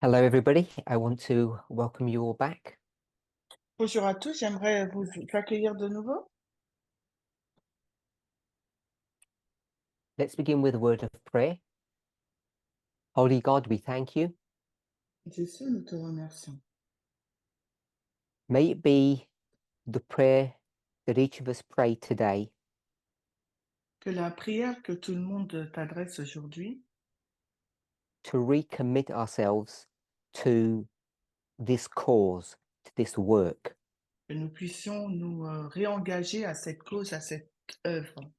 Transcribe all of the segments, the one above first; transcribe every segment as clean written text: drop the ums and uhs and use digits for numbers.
Hello, everybody. I want to welcome you all back. Bonjour à tous, j'aimerais vous accueillir de nouveau. Let's begin with a word of prayer. Holy God, we thank you. Jésus, nous te remercions. May it be the prayer that each of us pray today Que la prière que tout le monde t'adresse aujourd'hui, to recommit ourselves to this cause, to this work. que nous puissions nous réengager à cette cause, à cette œuvre.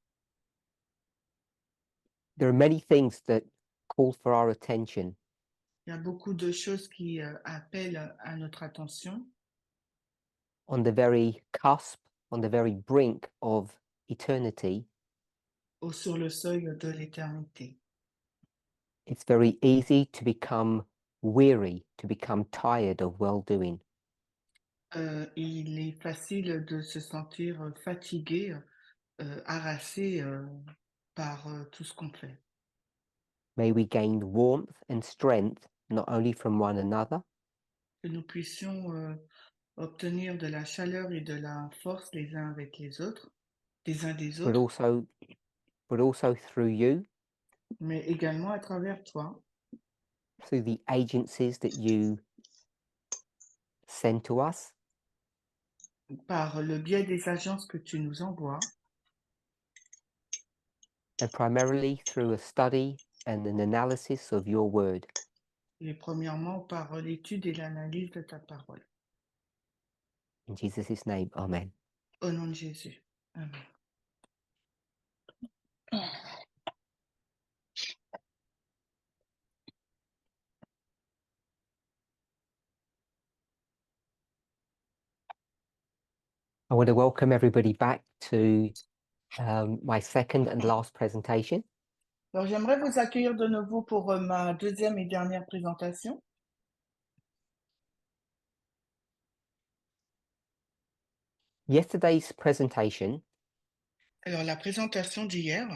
There are many things that call for our attention, Il y a beaucoup de choses qui appellent à notre attention on the very cusp, on the very brink of eternity. sur le seuil de l'éternité. It's very easy to become weary, to become tired of well-doing. Il est facile de se sentir fatigué, harassé par tout ce qu'on fait. May we gain warmth and strength not only from one another, Que nous puissions obtenir de la chaleur et de la force les uns avec les autres, des uns des but autres, also through you, mais également à travers toi, through the agencies that you send to us, par le biais des agences que tu nous envoies, and primarily through a study and an analysis of your word. et premièrement par l'étude et l'analyse de ta parole. In Jesus' name, amen. Au nom de Jésus. Amen. I want to welcome everybody back to my second and last presentation. Alors j'aimerais vous accueillir de nouveau pour ma deuxième et dernière présentation. Yesterday's presentation Alors la présentation d'hier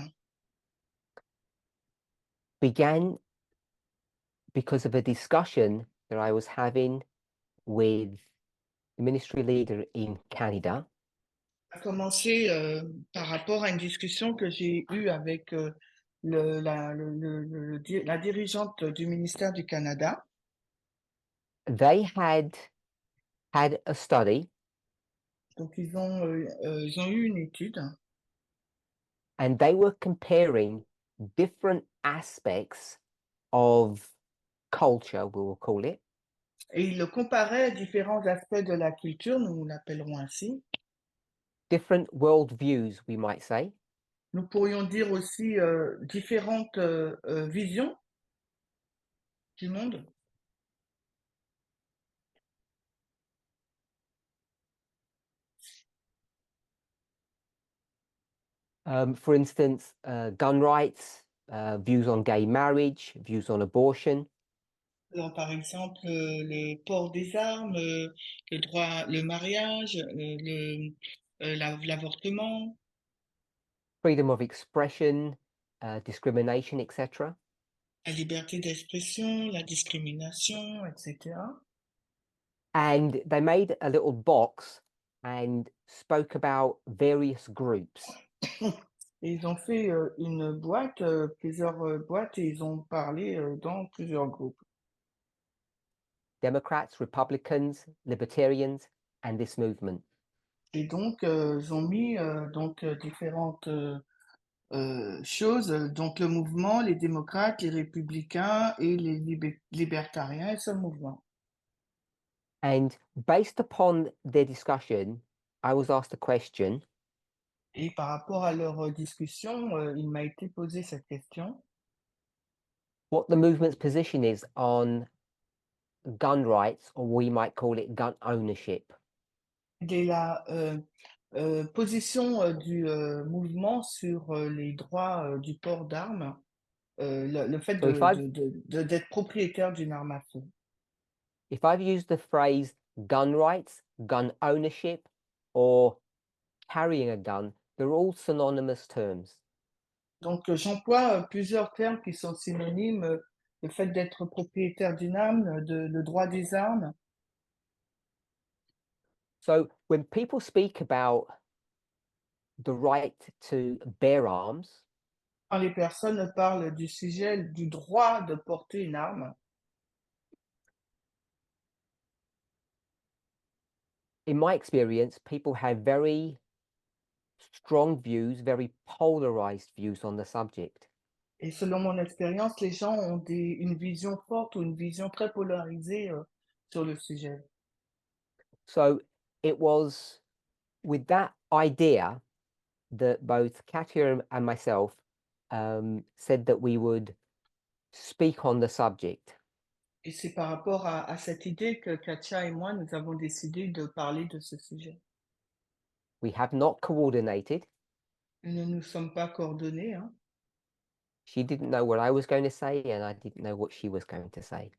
began because of a discussion that I was having with the ministry leader in Canada. a commencé par rapport à une discussion que j'ai eue avec la dirigeante du ministère du Canada. They had a study, Donc ils ont eu une étude and they were comparing different aspects of culture, we will call it, et ils comparaient différents aspects de la culture, nous l'appellerons ainsi. different worldviews, we might say, Nous pourrions dire aussi différentes visions du monde. for instance, gun rights, views on gay marriage, views on abortion, Alors, par exemple, le port des armes, le droit, le mariage, l'avortement, freedom of expression, discrimination, etc. la liberté d'expression, la discrimination, etc. And they made a little box and spoke about various groups. Et ils ont fait une boîte, plusieurs boîtes, et ils ont parlé dans plusieurs groupes. Democrats, Republicans, Libertarians, and this movement. Et donc, ils ont mis différentes choses, donc le mouvement, les démocrates, les républicains et les libertariens et ce mouvement. And based upon their discussion, I was asked a question: Et par rapport à leur discussion, il m'a été posé cette question. what the movement's position is on gun rights, or we might call it gun ownership. Quelle est la position du mouvement sur les droits du port d'armes, le fait So d'être propriétaire d'une arme à feu. if I've used the phrase gun rights, gun ownership, or carrying a gun, they're all synonymous terms. Donc, j'emploie plusieurs termes qui sont synonymes le fait d'être propriétaire d'une arme, le droit des armes. So when people speak about the right to bear arms, Quand les personnes parlent du sujet du droit de porter une arme, in my experience, people have very strong views, very polarized views on the subject. et selon mon expérience, les gens ont une vision forte ou une vision très polarisée sur le sujet. So it was with that idea that both Katya and myself said that we would speak on the subject. Et c'est par rapport à cette idée que Katia et moi, nous avons décidé de parler de ce sujet. We have not coordinated. Nous ne nous sommes pas coordonnés, hein. She didn't know what I was going to say, and I didn't know what she was going to say.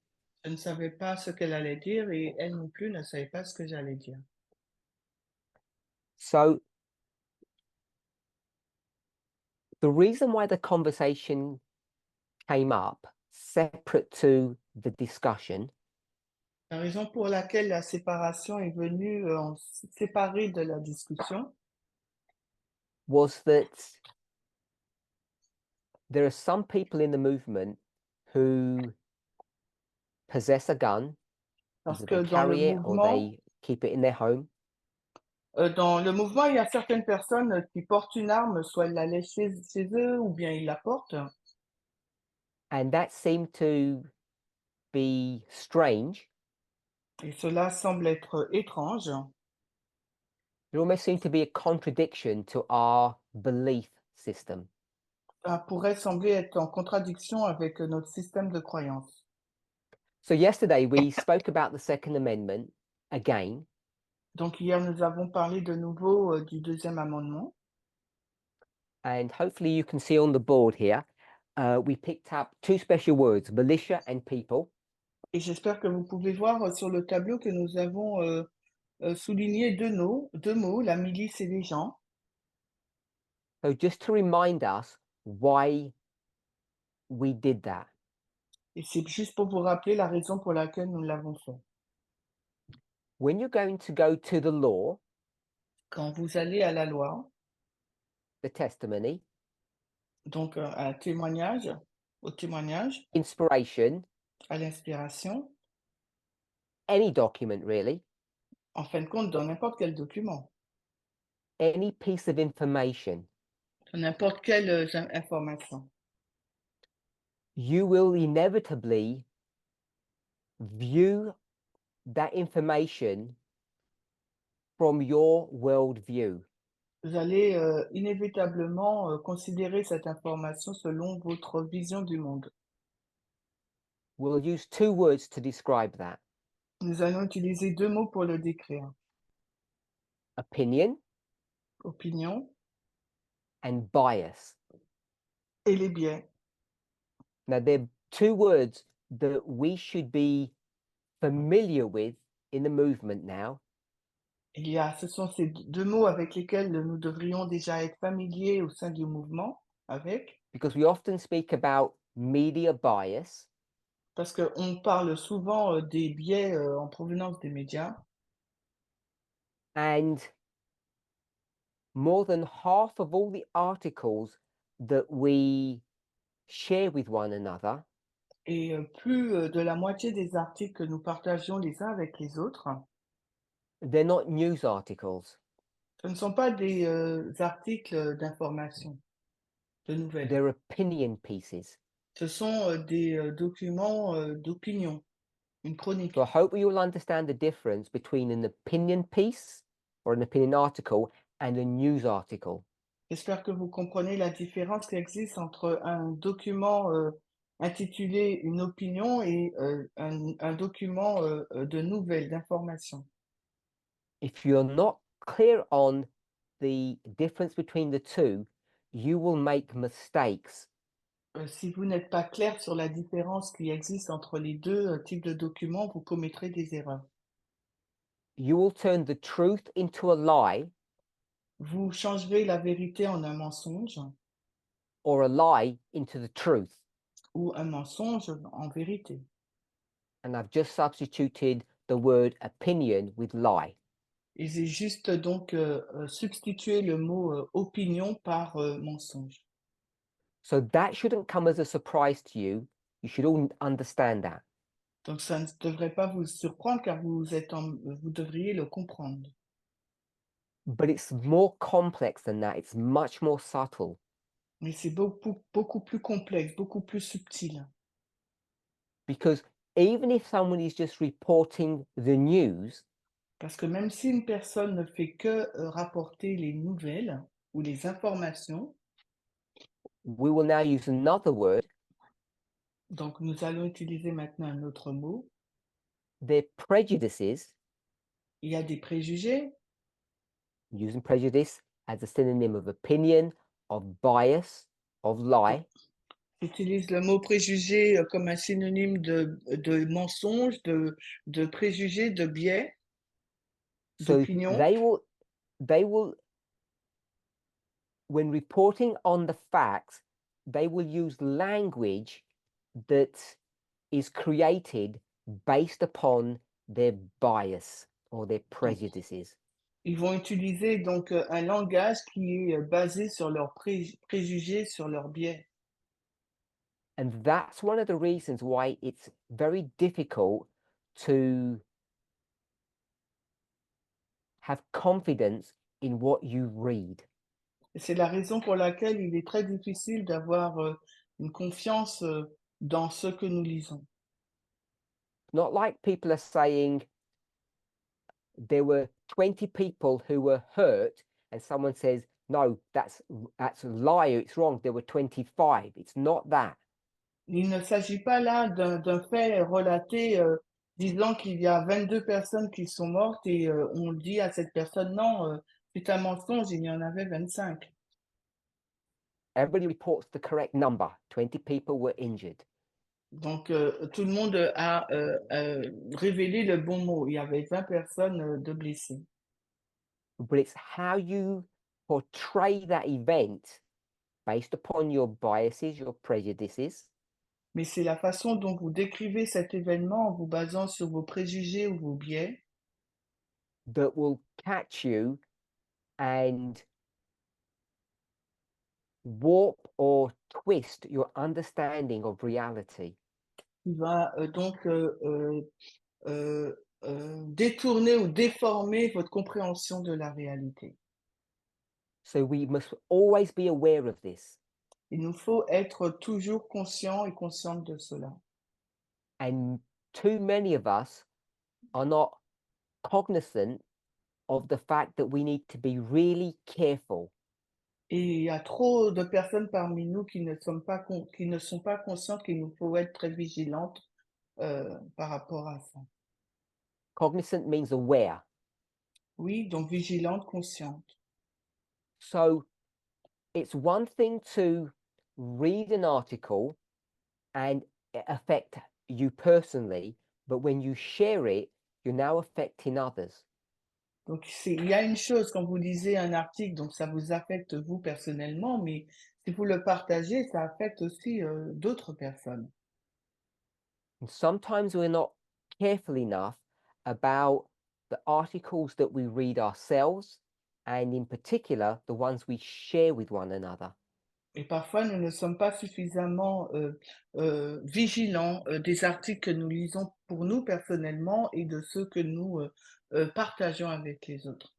Je ne savais pas ce qu'elle allait dire et elle non plus ne savait pas ce que j'allais dire. So the reason why the conversation came up separate to the discussion La raison pour laquelle la séparation est venue séparée de la discussion, was that there are some people in the movement who possess a gun, parce either que they carry it or they keep it in their home, dans le mouvement, il y a certaines personnes qui portent une arme, soit ils la laissent chez eux ou bien ils la portent. and that seemed to be strange. Et cela semble être étrange. It almost seemed to be a contradiction to our belief system. Ça pourrait sembler être en contradiction avec notre système de croyance. So yesterday we spoke about the Second Amendment again, Donc hier, nous avons parlé de nouveau du deuxième amendement. and hopefully you can see on the board here, we picked up two special words, militia and people. Et j'espère que vous pouvez voir sur le tableau que nous avons souligné deux mots, la milice et les gens. So just to remind us why we did that. Et c'est juste pour vous rappeler la raison pour laquelle nous l'avons fait. When you're going to go to the law, Quand vous allez à la loi, the testimony, donc au témoignage, inspiration, à l'inspiration, any document really, en fin de compte, dans n'importe quel document, any piece of information, dans n'importe quelle information, you will inevitably view that information from your worldview. vous allez inévitablement considérer cette information selon votre vision du monde. We'll use two words to describe that. Nous allons utiliser deux mots pour le décrire. Opinion Opinion and bias. et les biais. Now, they're two words that we should be familiar with in the movement now, Ce sont ces deux mots avec lesquels nous devrions déjà être familiers au sein du mouvement, because we often speak about media bias, parce qu'on parle souvent des biais en provenance des médias. and more than half of all the articles that we share with one another Et plus de la moitié des articles que nous partageons les uns avec les autres, they're not news articles, ce ne sont pas des articles d'information, de nouvelles. they're opinion pieces. Ce sont des documents d'opinion, une chronique. So I hope you will understand the difference between an opinion piece or an opinion article and a news article. J'espère que vous comprenez la différence qui existe entre un document intitulé une opinion et un document de nouvelles, d'information. If you're not clear on the difference between the two, you will make mistakes. Si vous n'êtes pas clair sur la différence qui existe entre les deux types de documents, vous commettrez des erreurs. You will turn the truth into a lie Vous changerez la vérité en un mensonge or a lie into the truth. ou un mensonge en vérité. And I've just substituted the word opinion with lie. Et j'ai juste donc substitué le mot opinion par mensonge. So that shouldn't come as a surprise to you. You should all understand that. Donc ça ne devrait pas vous surprendre car vous devriez le comprendre. But it's more complex than that. It's much more subtle. Mais c'est beaucoup plus complexe, beaucoup plus subtil. Because even if someone is just reporting the news, Parce que même si une personne ne fait que rapporter les nouvelles ou les informations, we will now use another word, donc nous allons utiliser maintenant un autre mot, their prejudices, il y a des préjugés, using prejudice as a synonym of opinion, of bias, of lie. j'utilise le mot préjugé comme un synonyme de mensonge, de préjugé, de biais, So d'opinion. they will, when reporting on the facts, they will use language that is created based upon their bias or their Donc, prejudices. ils vont utiliser donc un langage qui est basé sur leurs préjugés, sur leurs biais. And that's one of the reasons why it's very difficult to have confidence in what you read. Et c'est la raison pour laquelle il est très difficile d'avoir une confiance dans ce que nous lisons. Not like people are saying there were 20 people who were hurt and someone says, no, that's a liar, it's wrong, there were 25. It's not that. Il ne s'agit pas là d'un fait relaté disant qu'il y a 22 personnes qui sont mortes et on dit à cette personne, non, c'est un mensonge, il y en avait 25. Everybody reports the correct number. 20 people were injured. Donc, tout le monde a révélé le bon mot. Il y avait 20 personnes de blessés. But it's how you portray that event based upon your biases, your prejudices, Mais c'est la façon dont vous décrivez cet événement en vous basant sur vos préjugés ou vos biais that will catch you and warp or twist your understanding of reality. qui va donc détourner ou déformer votre compréhension de la réalité. So we must always be aware of this. Il nous faut être toujours conscient et consciente de cela. And too many of us are not cognizant of the fact that we need to be really careful. Et il y a trop de personnes parmi nous qui ne sont pas conscientes qu'il nous faut être très vigilantes par rapport à ça. Cognizant means aware. Oui, donc vigilante, consciente. So it's one thing to read an article and it affect you personally, but when you share it, you're now affecting others. Donc, il y a une chose quand vous lisez un article, donc ça vous affecte vous personnellement, mais si vous le partagez, ça affecte aussi d'autres personnes. And sometimes we're not careful enough about the articles that we read ourselves, and in particular, the ones we share with one another. Et parfois, nous ne sommes pas suffisamment vigilants des articles que nous lisons pour nous personnellement et de ceux que nous partageons avec les autres.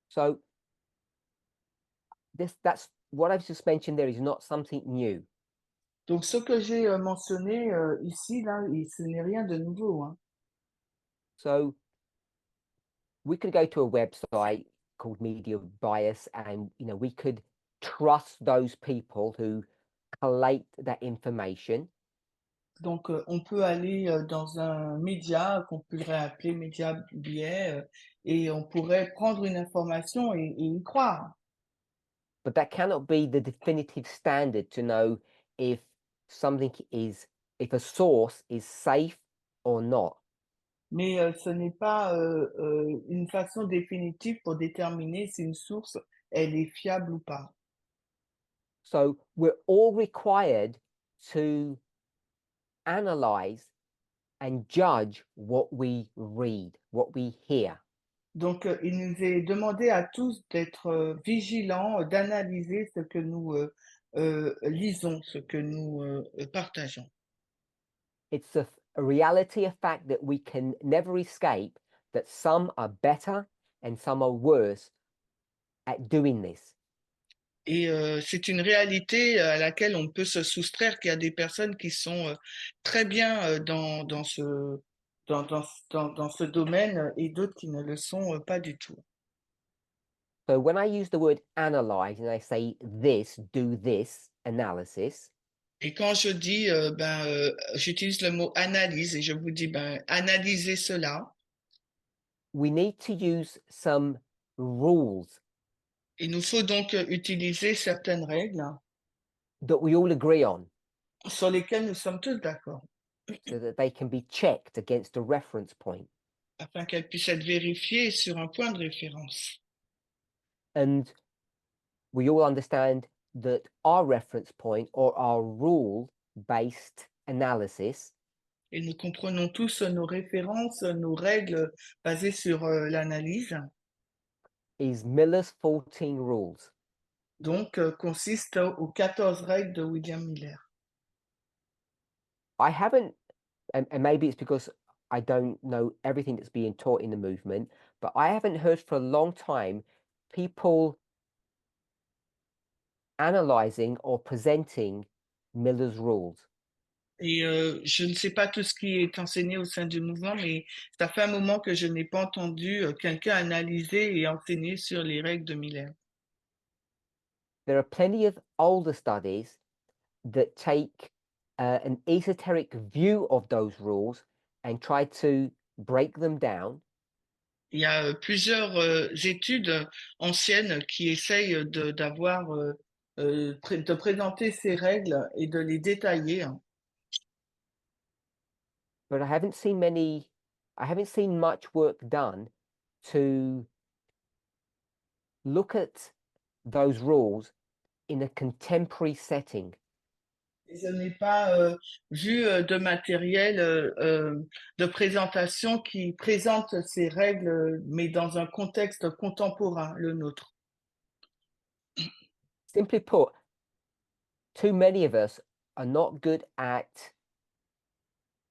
So that's what I've just mentioned there is not something new. Donc, ce que j'ai mentionné ici, là, ce n'est rien de nouveau, hein. So we could go to a website called Media Bias, and we could trust those people who collate that information. Donc, on peut aller dans un média qu'on pourrait appeler média biais et on pourrait prendre une information et y croire. But that cannot be the definitive standard to know if if a source is safe or not. Mais ce n'est pas une façon définitive pour déterminer si une source, elle est fiable ou pas. So we're all required to analyze and judge what we read, what we hear. Donc, il nous est demandé à tous d'être vigilants, d'analyser ce que nous lisons, ce que nous partageons. It's a reality, a fact that we can never escape, that some are better and some are worse at doing this. Et c'est une réalité à laquelle on peut se soustraire, qu'il y a des personnes qui sont très bien dans ce domaine et d'autres qui ne le sont pas du tout. So when I use the word analyze and I say this, do this analysis, Et quand je dis, j'utilise le mot analyse et je vous dis, analysez cela, we need to use some rules il nous faut donc utiliser certaines règles that we all agree on sur lesquelles nous sommes tous d'accord, so that they can be checked against a reference point. afin qu'elles puissent être vérifiées sur un point de référence. And we all understand that our reference point or our rule-based analysis Et nous comprenons tous nos références, nos règles basées sur l'analyse, is Miller's 14 rules. donc consiste aux 14 règles de William Miller. I haven't, and maybe it's because I don't know everything that's being taught in the movement, but I haven't heard for a long time people analyzing or presenting Miller's rules. Et je ne sais pas tout ce qui est enseigné au sein du mouvement, mais ça fait un moment que je n'ai pas entendu quelqu'un analyser et enseigner sur les règles de Miller. There are plenty of older studies that take an esoteric view of those rules and try to break them down. Il y a plusieurs études anciennes qui essayent de présenter ces règles et de les détailler. But I haven't seen much work done to look at those rules in a contemporary setting. Et je n'ai pas vu de matériel de présentation qui présente ces règles, mais dans un contexte contemporain, le nôtre. Simply put, too many of us are not good at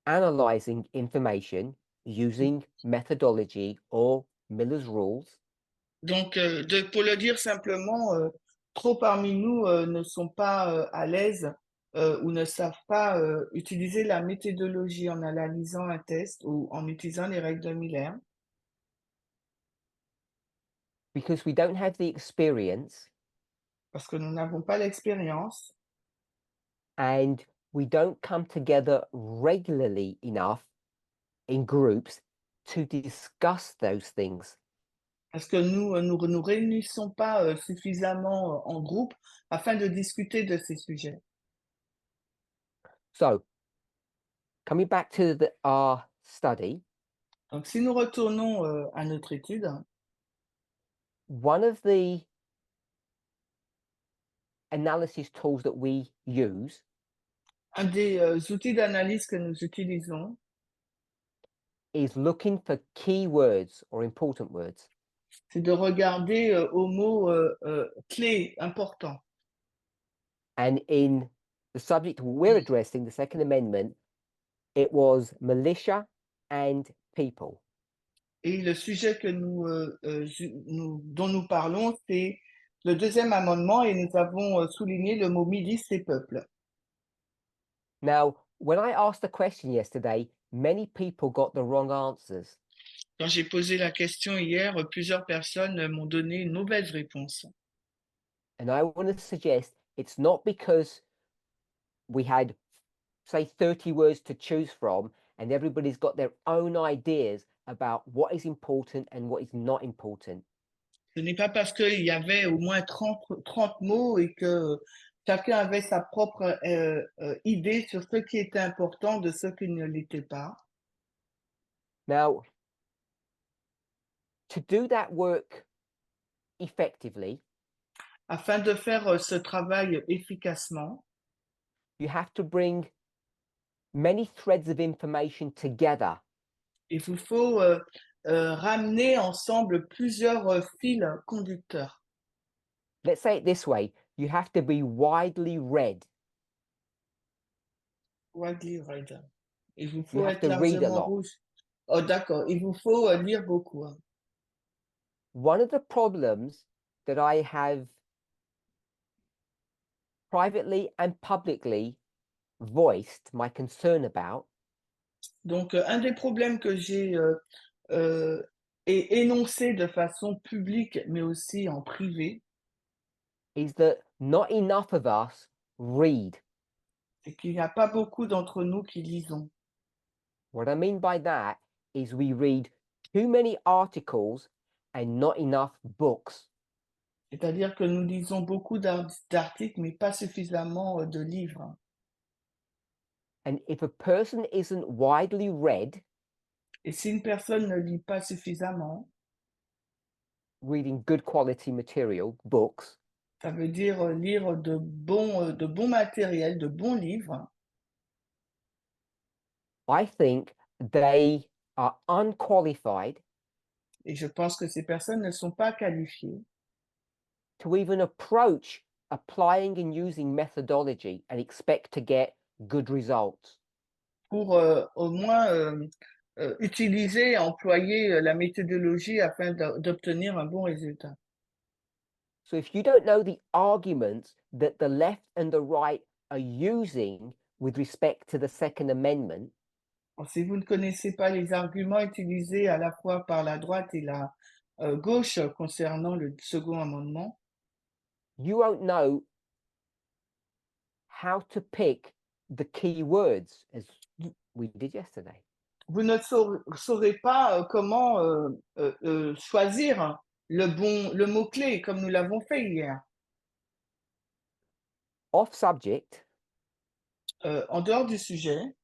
analyzing information using methodology or Miller's rules. Donc, pour le dire simplement, trop parmi nous ne sont pas à l'aise ou ne savent pas utiliser la méthodologie en analysant un test ou en utilisant les règles de Miller. Because we don't have the experience Parce que nous n'avons pas l'expérience and we don't come together regularly enough in groups to discuss those things. parce que nous nous réunissons pas suffisamment en groupe afin de discuter de ces sujets. So, coming back to our study, Donc, si nous retournons à notre étude, one of the analysis tools that we use un des outils d'analyse que nous utilisons, is looking for keywords or important words. c'est de regarder aux mots clés importants. And in the subject we're addressing, the Second Amendment, it was militia and people. Et le sujet dont nous parlons, c'est le deuxième amendement et nous avons souligné le mot milice et peuple. Now, when I asked the question yesterday, many people got the wrong answers. Quand j'ai posé la question hier, plusieurs personnes m'ont donné une mauvaise réponse. And I want to suggest it's not because we had, say, 30 words to choose from and everybody's got their own ideas about what is important and what is not important. Ce n'est pas parce qu'il y avait au moins 30 mots et que chacun avait sa propre idée sur ce qui était important de ce qui ne l'était pas. Now, to do that work effectively, Afin de faire ce travail efficacement, you have to bring many threads of information together. il vous faut ramener ensemble plusieurs fils conducteurs. Let's say it this way, you have to be widely read. Widely read. Il vous You faut have être to read a largement lot. rouge. Oh, d'accord. Il vous faut lire beaucoup, hein. One of the problems that I have privately and publicly voiced my concern about Donc, un des problèmes que j'ai énoncé de façon publique, mais aussi en privé, is that not enough of us read. c'est qu'il n'y a pas beaucoup d'entre nous qui lisons. What I mean by that is we read too many articles and not enough books. C'est-à-dire que nous lisons beaucoup d'articles, mais pas suffisamment de livres. And if a person isn't widely read, Et si une personne ne lit pas suffisamment, reading good quality material, books, ça veut dire lire de bons matériels, de bons livres, I think they are unqualified et je pense que ces personnes ne sont pas qualifiées to even approach applying and using methodology and expect to get good results. pour au moins utiliser, employer la méthodologie afin d'obtenir un bon résultat. So if you don't know the arguments that the left and the right are using with respect to the Second Amendment, Alors, si vous ne connaissez pas les arguments utilisés à la fois par la droite et la gauche concernant le second amendement, you won't know how to pick the key words as we did yesterday. vous ne saurez pas comment choisir le mot-clé comme nous l'avons fait hier. Off subject, En dehors du sujet,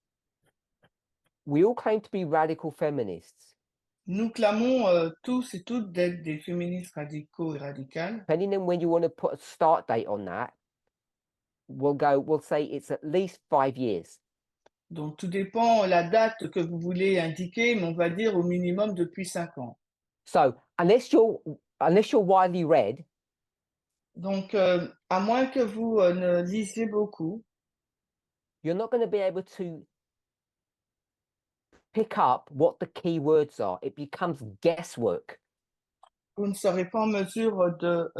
we all claim to be radical feminists. nous clamons tous et toutes d'être des féministes radicaux et radicales. Depending on when you want to put a start date on that, we'll say it's at least 5 years. Donc, tout dépend la date que vous voulez indiquer, mais on va dire au minimum depuis 5 ans. So unless you're widely read, Donc, à moins que vous ne lisiez beaucoup, you're not going to be able to pick up what the key words are. It becomes guesswork. vous ne serez pas en mesure de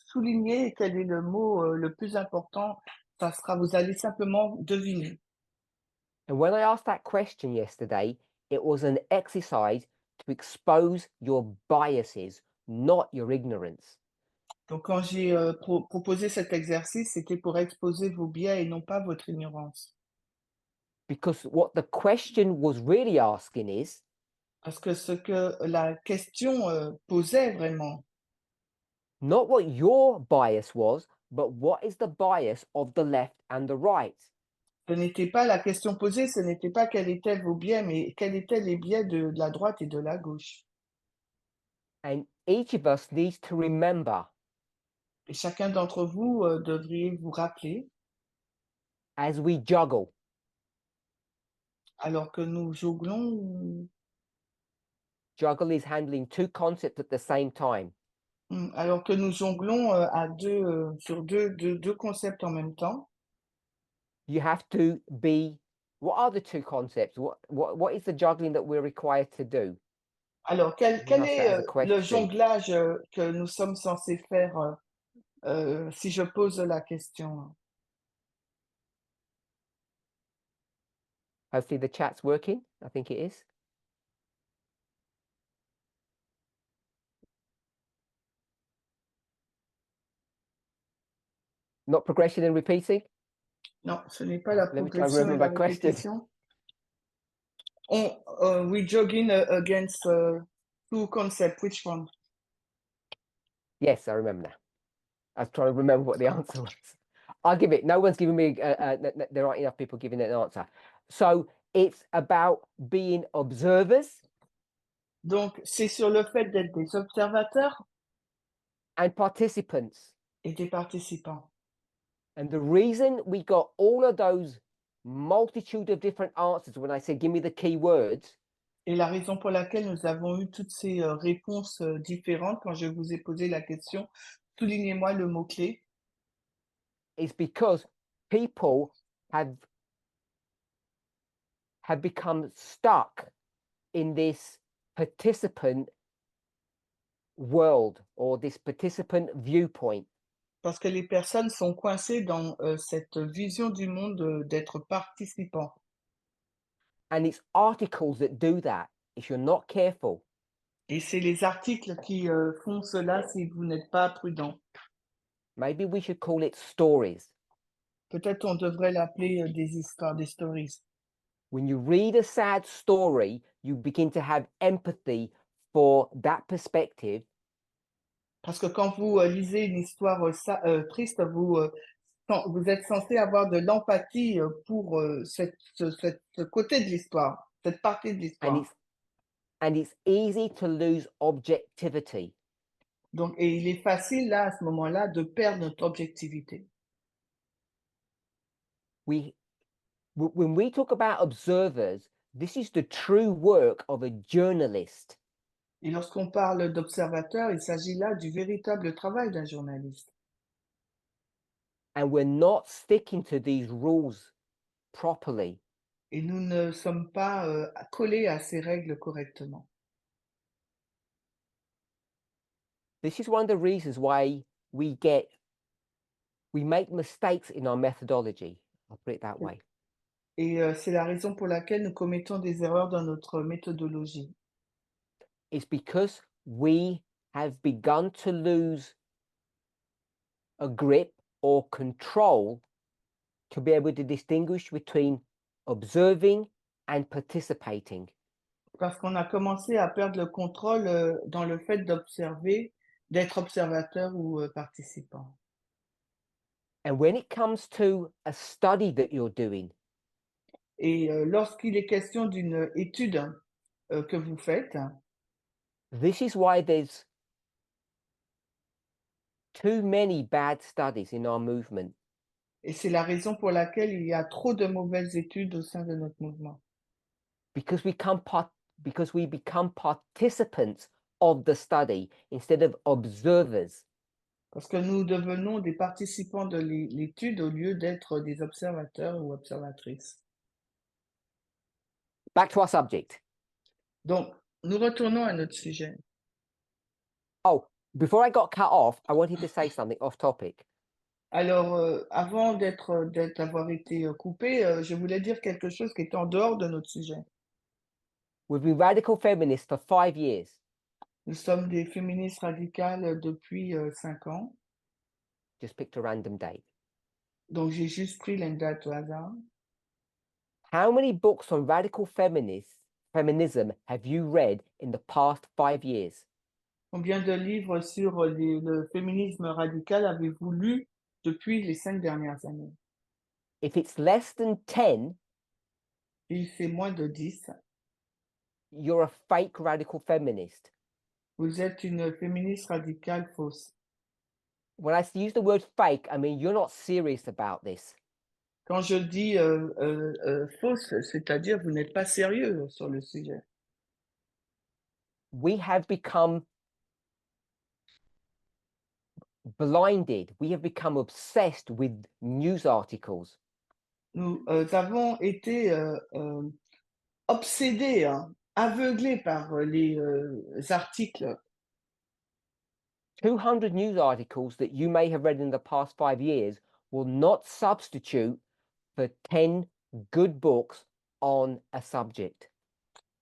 souligner quel est le mot le plus important. Ça sera, vous allez simplement deviner. And when I asked that question yesterday, it was an exercise to expose your biases, not your ignorance. Donc, quand j'ai proposé cet exercice, c'était pour exposer vos biais et non pas votre ignorance. Because what the question was really asking is, Parce que ce que la question posait vraiment, not what your bias was, but what is the bias of the left and the right? ce n'était pas la question posée, ce n'était pas quels étaient vos biais, mais quels étaient les biais de la droite et de la gauche. And each of us needs to remember, Et chacun d'entre vous devriez vous rappeler, as we juggle, alors que nous jonglons, juggle is handling two concepts at the same time. alors que nous jonglons sur deux concepts en même temps, You have to be, what are the two concepts? What is the juggling that we're required to do? alors quel Ask that est as a le question. jonglage que nous sommes censés faire si je pose la question? Hopefully the chat's working. I think it is. Not progression and repeating? Non, ce n'est pas la Let me try and progression et remember la my question. répétition. We jogging against two concepts. Which one? Yes, I remember now. I was trying to remember what the answer was. I'll give it. No one's giving me, there aren't enough people giving an answer. So it's about being observers Donc, c'est sur le fait d'être des observateurs and participants. et des participants. And the reason we got all of those multitude of different answers when I said, give me the key words, Et la raison pour laquelle nous avons eu toutes ces réponses différentes quand je vous ai posé la question, soulignez-moi le mot-clé, is because people have become stuck in this participant world or this participant viewpoint. parce que les personnes sont coincées dans cette vision du monde d'être participants. And it's articles that do that if you're not careful. Et c'est les articles qui font cela si vous n'êtes pas prudent. Maybe we should call it stories. Peut-être on devrait l'appeler des histoires, des stories. When you read a sad story, you begin to have empathy for that perspective. Parce que quand vous lisez une histoire triste, vous êtes censé avoir de l'empathie pour ce côté de l'histoire, cette partie de and l'histoire. it's easy to lose objectivity. Donc, et il est facile là, à ce moment-là, de perdre notre objectivité. When we talk about observers, this is the true work of a journalist. Et lorsqu'on parle d'observateur, il s'agit là du véritable travail d'un journaliste. And we're not sticking to these rules properly. Et nous ne sommes pas collés à ces règles correctement. This is one of the reasons why we make mistakes in our methodology. I'll put it that way. Et c'est la raison pour laquelle nous commettons des erreurs dans notre méthodologie. It's because we have begun to lose a grip or control to be able to distinguish between observing and participating. Parce qu'on a commencé à perdre le contrôle dans le fait d'observer, d'être observateur ou participant. And when it comes to a study that you're doing, Et lorsqu'il est question d'une étude que vous faites, this is why there's too many bad studies in our movement. et c'est la raison pour laquelle il y a trop de mauvaises études au sein de notre mouvement. Because we become participants of the study instead of observers. Parce que nous devenons des participants de l'étude au lieu d'être des observateurs ou observatrices. Back to our subject. Donc, nous retournons à notre sujet. Oh, before I got cut off, I wanted to say something off topic. Alors, avant d'avoir été coupé, je voulais dire quelque chose qui est en dehors de notre sujet. We've been radical feminists for 5 years. Nous sommes des féministes radicales depuis 5 ans. Just picked a random date. Donc, j'ai juste pris une date au hasard. How many books on radical feminism have you read in the past 5 years? Combien de livres sur le féminisme radical avez-vous lu depuis les 5 dernières années? If it's less than 10, Si c'est moins de 10, you're a fake radical feminist. vous êtes une féministe radicale fausse. When I use the word fake, I mean you're not serious about this. Quand je dis fausse, c'est-à-dire vous n'êtes pas sérieux sur le sujet. We have become blinded. We have become obsessed with news articles. Nous avons été obsédés, hein, aveuglés par les articles. 200 news articles that you may have read in the past 5 years will not substitute for 10 good books on a subject.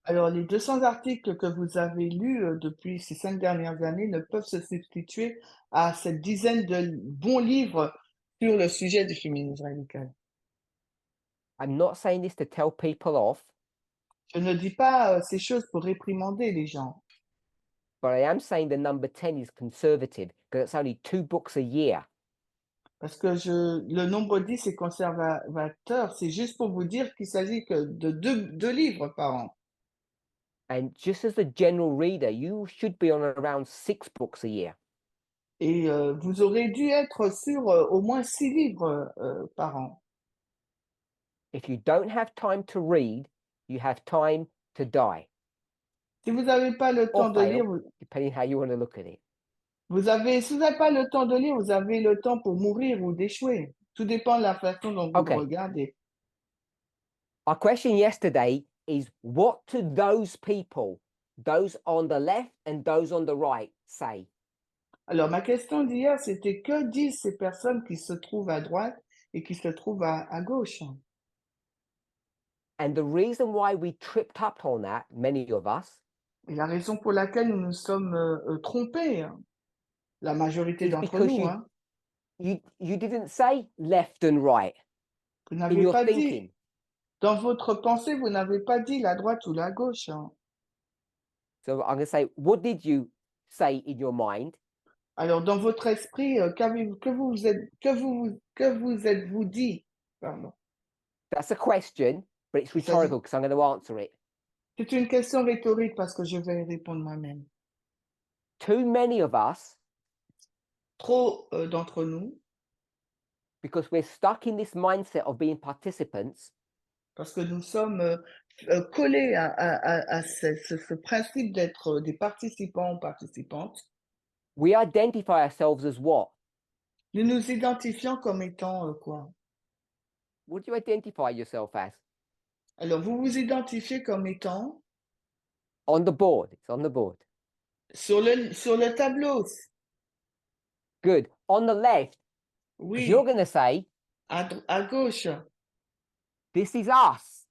Alors, les 200 articles que vous avez lus depuis ces 5 dernières années ne peuvent se substituer à cette dizaine de bons livres sur le sujet du féminisme radical. I'm not saying this to tell people off, Je ne dis pas ces choses pour réprimander les gens, but I am saying the number 10 is conservative because it's only 2 books a year. parce que le nombre 10 est conservateur, c'est juste pour vous dire qu'il s'agit que de deux livres par an. And just as a general reader, you should be on around 6 books a year. Et vous aurez dû être sur au moins 6 livres par an. If you don't have time to read, you have time to die Si vous n'avez pas le or temps de lire, fail, depending how you want to look at it. si vous n'avez pas le temps de lire, vous avez le temps pour mourir ou d'échouer. Tout dépend de la façon dont vous le Okay. regardez. Our question yesterday is, what do those people, those on the left and those on the right, say? Alors, ma question d'hier, c'était que disent ces personnes qui se trouvent à droite et qui se trouvent à gauche? And the reason why we tripped up on that, many of us, Et la raison pour laquelle nous nous sommes trompés, hein, la majorité is d'entre because nous, hein, you didn't say left and right vous in n'avez your pas dit, thinking. dans votre pensée, vous n'avez pas dit la droite ou la gauche, hein. So I'm going to say, what did you say in your mind? Alors, dans votre esprit, que vous êtes-vous dit? Pardon. That's a question, but it's Il s'agit- rhetorical because I'm going to answer it. C'est une question rhétorique parce que je vais y répondre moi-même. Too many of us, Trop d'entre nous, because we're stuck in this mindset of being participants, parce que nous sommes collés à ce principe d'être des participants ou participantes, we identify ourselves as what? nous nous identifions comme étant quoi? What do you identify yourself as? Alors, vous vous identifiez comme étant On the board. It's on the board. sur le tableau. Good. On the left, because you're Oui, going to say, à gauche. this is us.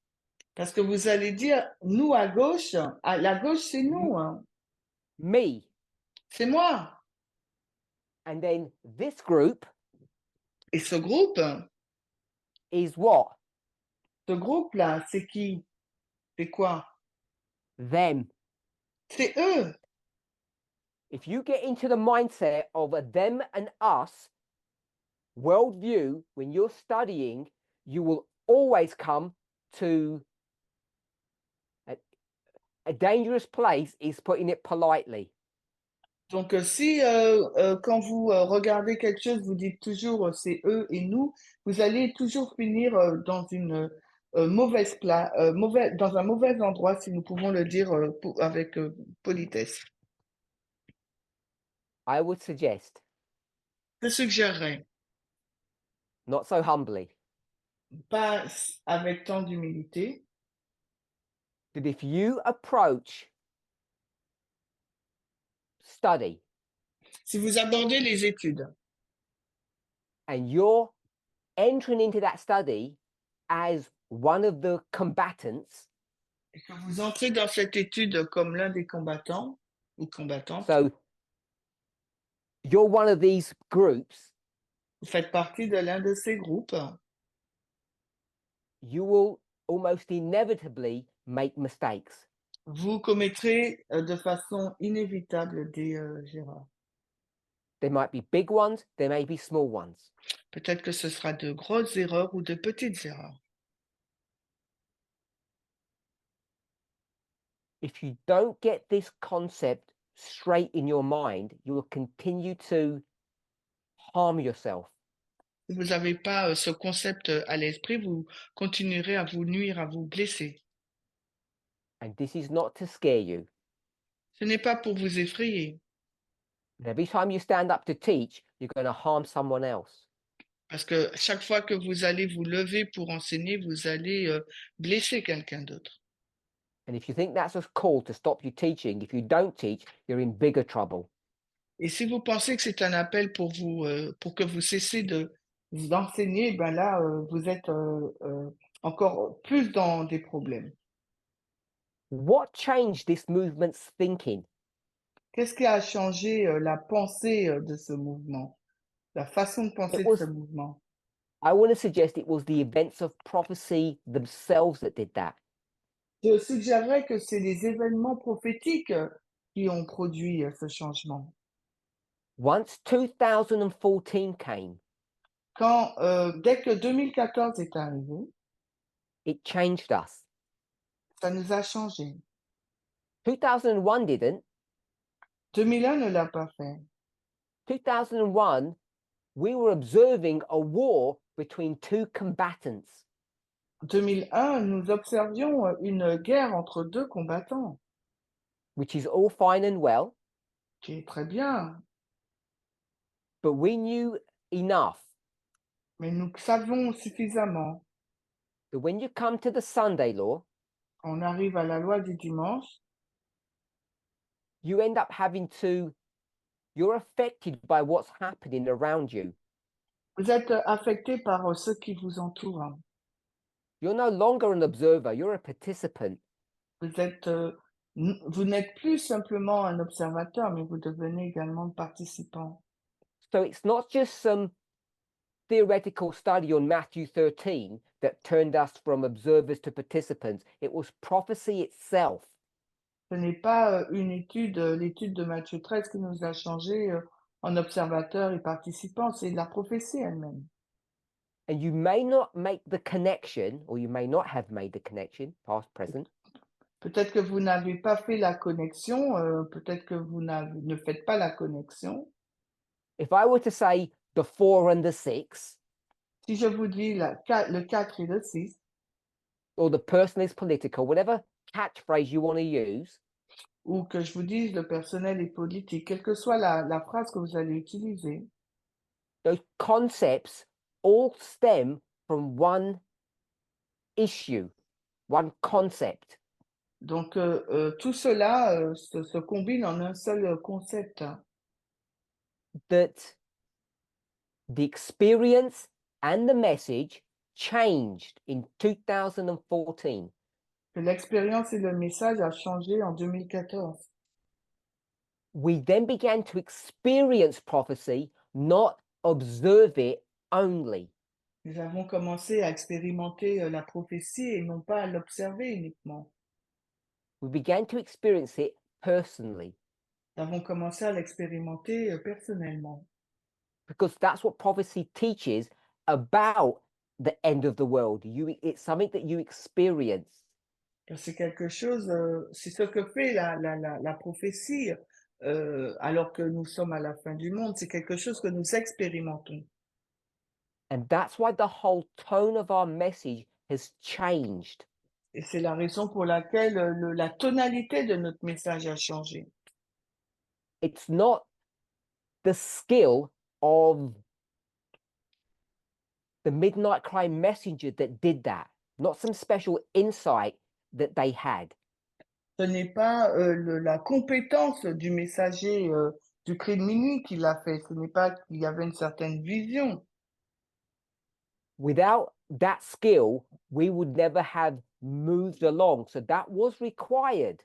Parce que vous allez dire, nous à gauche, à la gauche, c'est nous, hein. Me. C'est moi. And then this group Et ce groupe-là, is what? c'est qui? C'est quoi? Them. C'est eux. If you get into the mindset of a them and us worldview when you're studying, you will always come to a dangerous place, is putting it politely. Donc, si quand vous regardez quelque chose, vous dites toujours c'est eux et nous, vous allez toujours finir dans une dans un mauvais endroit, si nous pouvons le dire avec politesse. I would suggest, Je suggérerais, not so humbly, pas avec tant d'humilité, that if you approach study si vous abordez les études and you're entering into that study as one of the combatants, et que vous entrez dans cette étude comme l'un des combattants ou combattantes, so you're one of these groups, vous faites partie de l'un de ces groupes, you will almost inevitably make mistakes. vous commettrez de façon inévitable des erreurs. There might be big ones, there may be small ones. Peut-être que ce sera de grosses erreurs ou de petites erreurs. If you don't get this concept straight in your mind, you will continue to harm yourself. Si vous n'avez pas ce concept à l'esprit, vous continuerez à vous nuire, à vous blesser. And this is not to scare you. Ce n'est pas pour vous effrayer, Every time you stand up to teach, you're going to harm someone else. parce que chaque fois que vous allez vous lever pour enseigner, vous allez blesser quelqu'un d'autre. And if you think that's a call to stop you teaching, if you don't teach, you're in bigger trouble. Et si vous pensez que c'est un appel pour vous, pour que vous cessez d'enseigner, ben là, vous êtes encore plus dans des problèmes. What changed this movement's thinking? Qu'est-ce qui a changé la pensée de ce mouvement, la façon de penser de ce mouvement? I want to suggest it was the events of prophecy themselves that did that. Je suggérerais que c'est les événements prophétiques qui ont produit ce changement. Once 2014 came, Dès que 2014 est arrivé, it changed us. ça nous a changé. 2001 didn't, 2001 ne l'a pas fait. 2001, we were observing a war between two combatants. En 2001, nous observions une guerre entre deux combattants, Which is all fine and well, qui est très bien, but we knew enough mais nous savons suffisamment. that when you come to the Sunday law, On arrive à la loi du dimanche, you end up you're affected by what's happening around you. vous êtes affecté par ceux qui vous entourent. You're no longer an observer, you're a participant. Vous n'êtes plus simplement un observateur, mais vous devenez également participant. So it's not just some theoretical study on Matthew 13 that turned us from observers to participants. It was prophecy itself. Ce n'est pas l'étude de Matthieu 13 qui nous a changé en observateurs et participants, c'est la prophétie elle-même. And you may not make the connection, or you may not have made the connection, past, present. Peut-être que vous n'avez pas fait la connexion, peut-être que vous ne faites pas la connexion. If I were to say the 4 and the 6, Si je vous dis le 4 et le 6, or the person is political, whatever catchphrase you want to use, ou que je vous dise le personnel est politique, quelle que soit la phrase que vous allez utiliser, those concepts all stem from one issue, one concept. donc tout cela se combine en un seul concept. That the experience and the message changed in 2014. Que l'expérience et le message a changé en 2014. We then began to experience prophecy, not observe it only. Nous avons commencé à expérimenter la prophétie et non pas à l'observer uniquement. We began to experience it personally. Nous avons commencé à l'expérimenter personnellement. Because that's what prophecy teaches about the end of the world. It's something that you experience. C'est quelque chose, c'est ce que fait la prophétie alors que nous sommes à la fin du monde. C'est quelque chose que nous expérimentons. And that's why the whole tone of our message has changed. Et c'est la raison pour laquelle la tonalité de notre message a changé. It's not the skill of the Midnight Cry messenger that did that, not some special insight that they had. Ce n'est pas la compétence du messager du cri de minuit qui l'a fait. Ce n'est pas qu'il y avait une certaine vision. Without that skill, we would never have moved along. So that was required.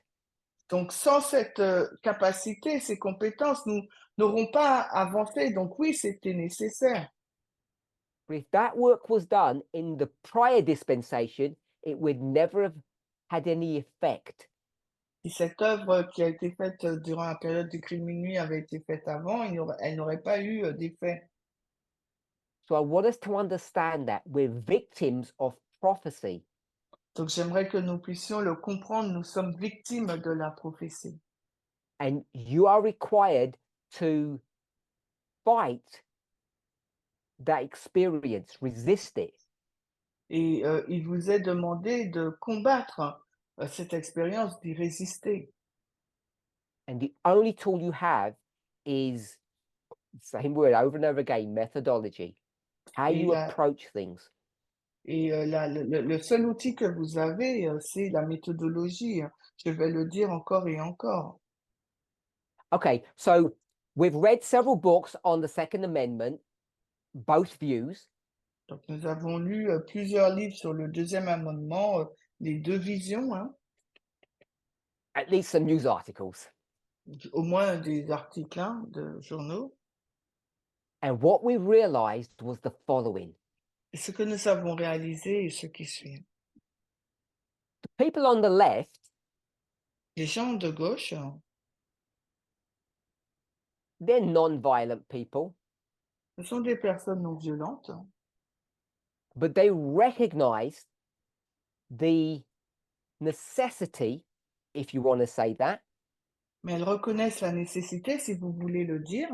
Donc, sans cette capacité, ces compétences, nous n'aurons pas avancé. Donc, oui, c'était nécessaire. But if that work was done in the prior dispensation, it would never have had any effect. Si cette œuvre qui a été faite durant la période du cri de minuit avait été faite avant, elle n'aurait pas eu d'effet. So I want us to understand that we're victims of prophecy. Donc, j'aimerais que nous puissions le comprendre. Nous sommes victimes de la prophétie. And you are required to fight that experience, resist it. Et il vous est demandé de combattre cette expérience, d'y résister. And the only tool you have is, same word over and over again, methodology. How Et you approach things. Et le seul outil que vous avez, c'est la méthodologie. Je vais le dire encore et encore. Okay, so we've read several books on the Second Amendment, both views. Donc, nous avons lu plusieurs livres sur le deuxième amendement, les deux visions, hein, At least some news articles. au moins des articles hein, de journaux. And what we realized was the following. Et ce que nous avons réalisé est ce qui suit. The people on the left, Les gens de gauche, they're non-violent people, ce sont des personnes non violentes, but they recognized the necessity, if you want to say that, mais elles reconnaissent la nécessité, si vous voulez le dire,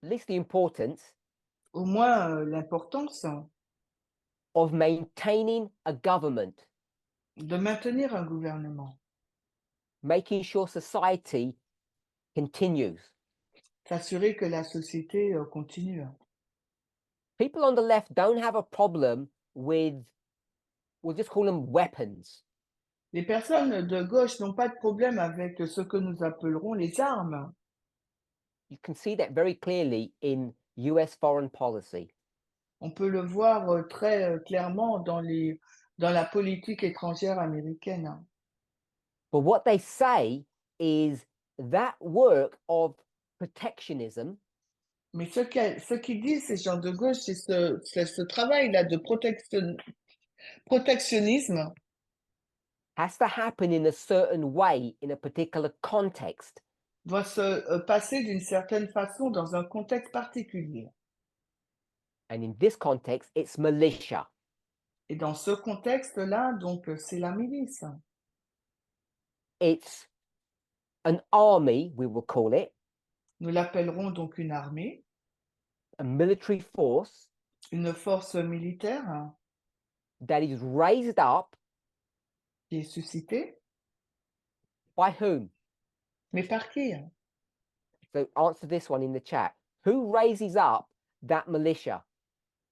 least the importance au moins l'importance of maintaining a government, de maintenir un gouvernement, making sure society continues. s'assurer que la société continue. People on the left don't have a problem with, we'll just call them weapons. Les personnes de gauche n'ont pas de problème avec ce que nous appellerons les armes. You can see that very clearly in US foreign policy. On peut le voir très clairement dans la politique étrangère américaine. But what they say is that work of protectionism Mais ce qu'ils disent, ces gens de gauche, c'est ce travail-là de protectionnisme has to happen in a certain way in a particular context. doit se passer d'une certaine façon dans un contexte particulier. And in this context, it's militia. Et dans ce contexte-là, donc, c'est la milice. It's an army, we will call it, Nous l'appellerons donc une armée, a military force une force militaire that is raised up qui est suscitée. by whom? Mais par qui? So answer this one in the chat. Who raises up that militia?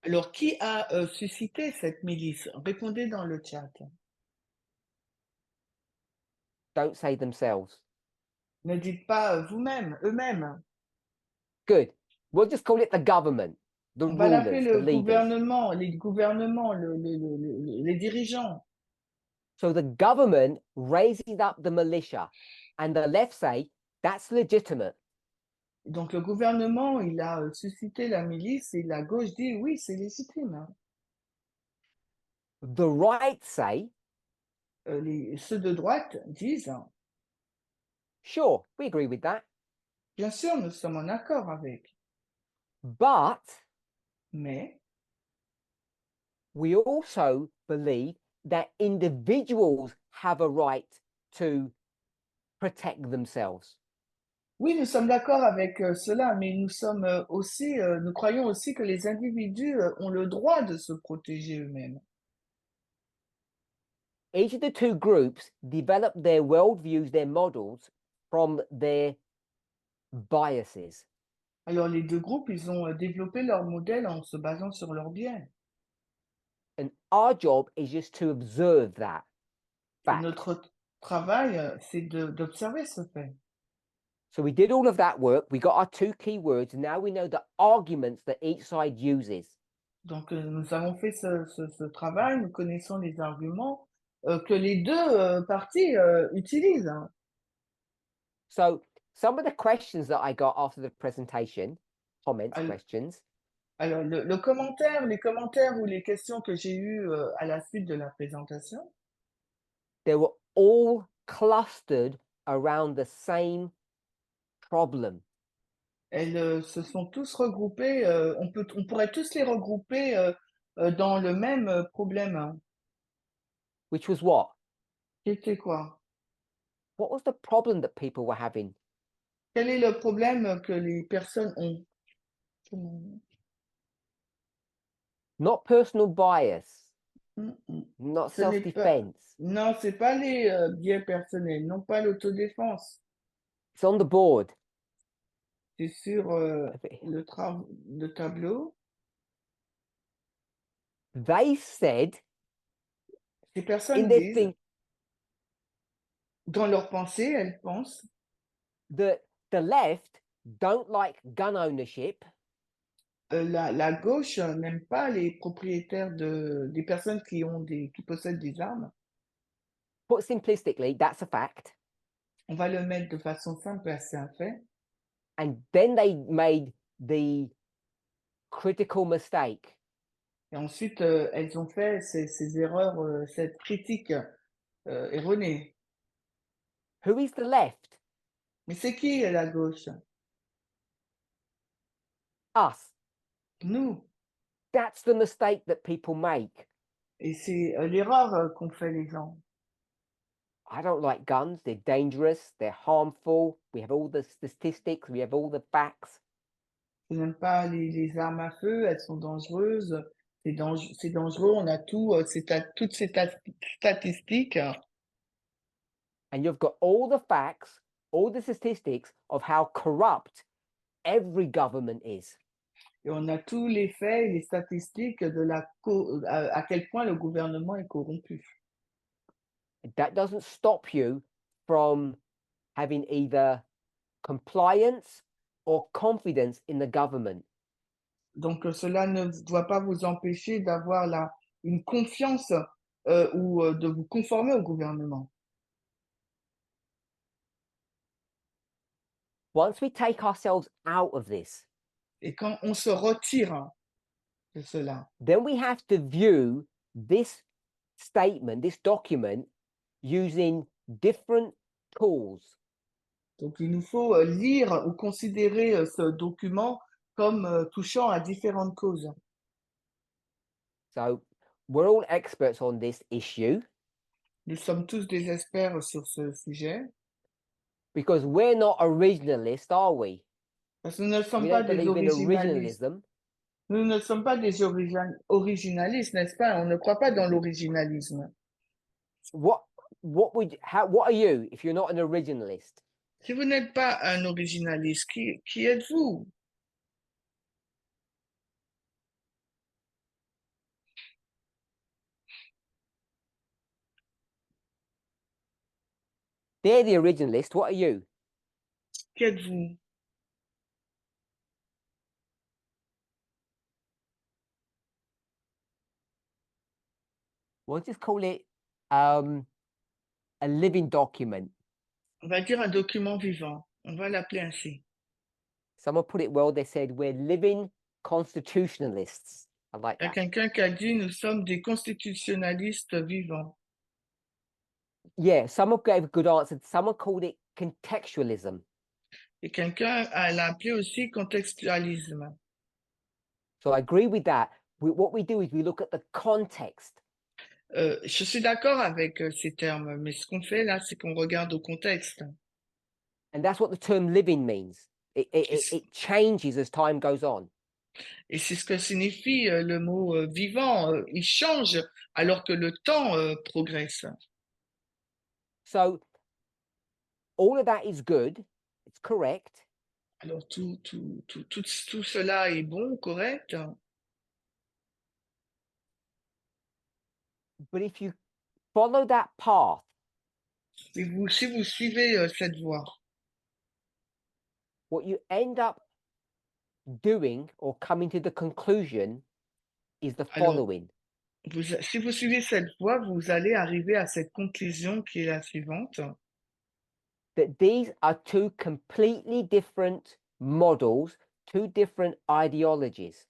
Alors, qui a suscité cette milice? Répondez dans le chat. Don't say themselves. Ne dites pas vous-même, eux-mêmes. Good. We'll just call it the government, the On va l'appeler rulers, the le leaders. gouvernement, les gouvernements, les dirigeants. So the government raises up the militia, and the left say that's legitimate. Donc le gouvernement, il a suscité la milice et la gauche dit oui, c'est légitime. The right say, Ceux de droite disent, sure, we agree with that, bien sûr, nous sommes en accord avec, but mais we also believe that individuals have a right to protect themselves. oui, nous sommes d'accord avec cela, mais nous sommes aussi, nous croyons aussi que les individus ont le droit de se protéger eux-mêmes. Each of the two groups develop their worldviews, their models from their biases. Alors les deux groupes, ils ont développé leur modèle en se basant sur leurs biais. And our job is just to observe that Et fact. notre travail, c'est d'observer ce fait. So we did all of that work. We got our two key words. And now we know the arguments that each side uses. Donc nous avons fait ce travail, nous connaissons les arguments que les deux parties utilisent. So some of the questions that I got after the presentation, comments, Alors, questions, alors le commentaire, les commentaires ou les questions que j'ai eues à la suite de la présentation, they were all clustered around the same problem. elles se sont tous regroupées, on pourrait tous les regrouper dans le même problème, hein. Which was what? Qui était quoi? What was the problem that people were having? Quel est le problème que les personnes ont? Not personal bias, not Ce n'est pas, self-defense. non, c'est pas les biais personnels, non pas l'autodéfense. It's on the board. C'est sur le tableau. They said Ces in personnes their disent, thing dans leur pensée, elles pensent that the left don't like gun ownership. la gauche n'aime pas les propriétaires des personnes qui possèdent des armes. Put simplistically, that's a fact. On va le mettre de façon simple, c'est un fait. And then they made the critical mistake. Et ensuite, elles ont fait ces erreurs, cette critique erronée. Who is the left? Mais c'est qui la gauche? Us. Nous. That's the mistake that people make. Et c'est l'erreur qu'ont fait les gens. I don't like guns. They're dangerous. They're harmful. We have all the statistics. We have all the facts. Je n'aime pas les armes à feu, elles sont dangereuses. C'est dangereux, on a toutes ces statistiques. And you've got all the facts, all the statistics of how corrupt every government is. Et on a tous les faits et les statistiques à quel point le gouvernement est corrompu. That doesn't stop you from having either compliance or confidence in the government. Donc, cela ne doit pas vous empêcher d'avoir une confiance ou de vous conformer au gouvernement. Once we take ourselves out of this, Et quand on se retire de cela, then we have to view this statement, this document, using different tools. donc il nous faut lire ou considérer ce document comme touchant à différentes causes. So we're all experts on this issue Nous sommes tous des experts sur ce sujet, because we're not originalists, are we? parce que nous ne We sommes pas don't des believe in originalistes. originalism. Nous ne sommes pas des originalistes, n'est-ce pas? On ne croit pas dans l'originalisme. What are you if you're not an originalist? Si vous n'êtes pas un originaliste, qui êtes-vous? They're the originalist. What are you? Qui êtes-vous? We'll just call it a living document. On va dire un document vivant. On va l'appeler ainsi. Someone put it well. They said we're living constitutionalists. I like Il y a that. quelqu'un qui a dit, nous sommes des constitutionnalistes vivants. Yeah, someone gave a good answer. Someone called it contextualism. Et quelqu'un l'a appelé aussi contextualisme. So I agree with that. What we do is we look at the context. Je suis d'accord avec ces termes, mais ce qu'on fait là, c'est qu'on regarde au contexte. And that's what the term living means. It changes as time goes on. Et c'est ce que signifie le mot vivant. Il change alors que le temps progresse. So all of that is good. It's correct. Alors tout cela est bon, correct. But if you follow that path, Si vous suivez cette voie, what you end up doing or coming to the conclusion is the alors following. si vous suivez cette voie, vous allez arriver à cette conclusion qui est la suivante. That these are two completely different models, two different ideologies.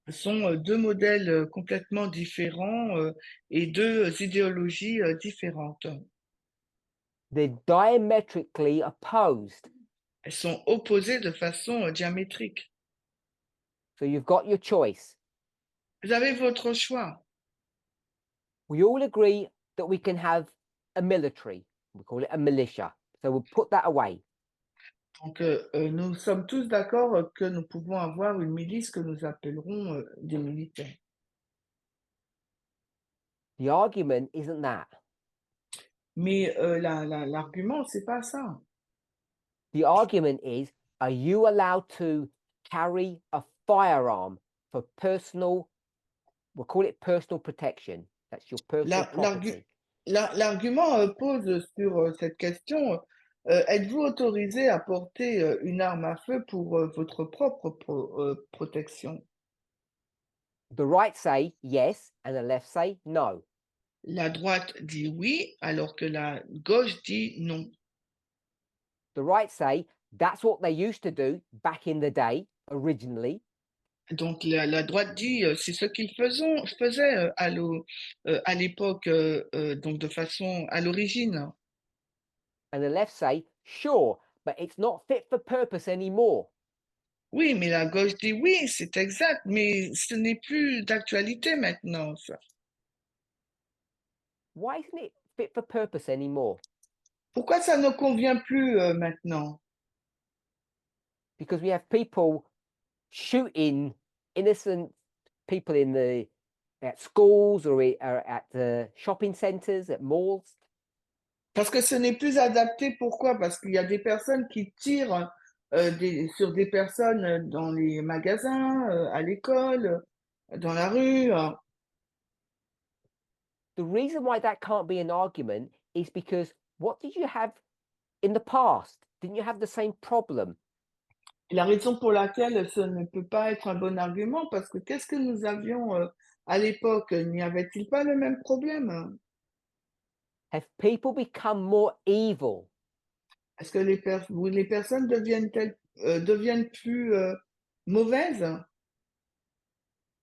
Ce sont deux modèles complètement différents et deux idéologies différentes. They're diametrically opposed. Elles sont opposées de façon diamétrique. So you've got your choice. Vous avez votre choix. We all agree that we can have a military. We call it a militia. So we'll put that away. Donc, nous sommes tous d'accord que nous pouvons avoir une milice que nous appellerons des militaires. The argument isn't that. Mais l'argument, c'est pas ça. The argument is, are you allowed to carry a firearm for personal, we'll call it personal protection. That's your personal property. L'argument pose sur cette question, êtes-vous autorisé à porter une arme à feu pour votre propre protection? The right say yes and the left say no. La droite dit oui, alors que la gauche dit non. The right say that's what they used to do back in the day, originally. Donc la droite dit c'est ce qu'ils faisaient à l'époque, donc de façon à l'origine. And the left say, sure, but it's not fit for purpose anymore. Oui, mais la gauche dit oui, c'est exact, mais ce n'est plus d'actualité maintenant, ça. Why isn't it fit for purpose anymore? Pourquoi ça ne convient plus maintenant? Because we have people shooting innocent people at schools or at shopping centres, at malls? Parce que ce n'est plus adapté. Pourquoi? Parce qu'il y a des personnes qui tirent sur des personnes dans les magasins, à l'école, dans la rue. The reason why that can't be an argument is because what did you have in the past? Didn't you have the same problem? Et la raison pour laquelle ce ne peut pas être un bon argument, parce que qu'est-ce que nous avions à l'époque? N'y avait-il pas le même problème? Have people become more evil Est-ce que les personnes deviennent plus mauvaises?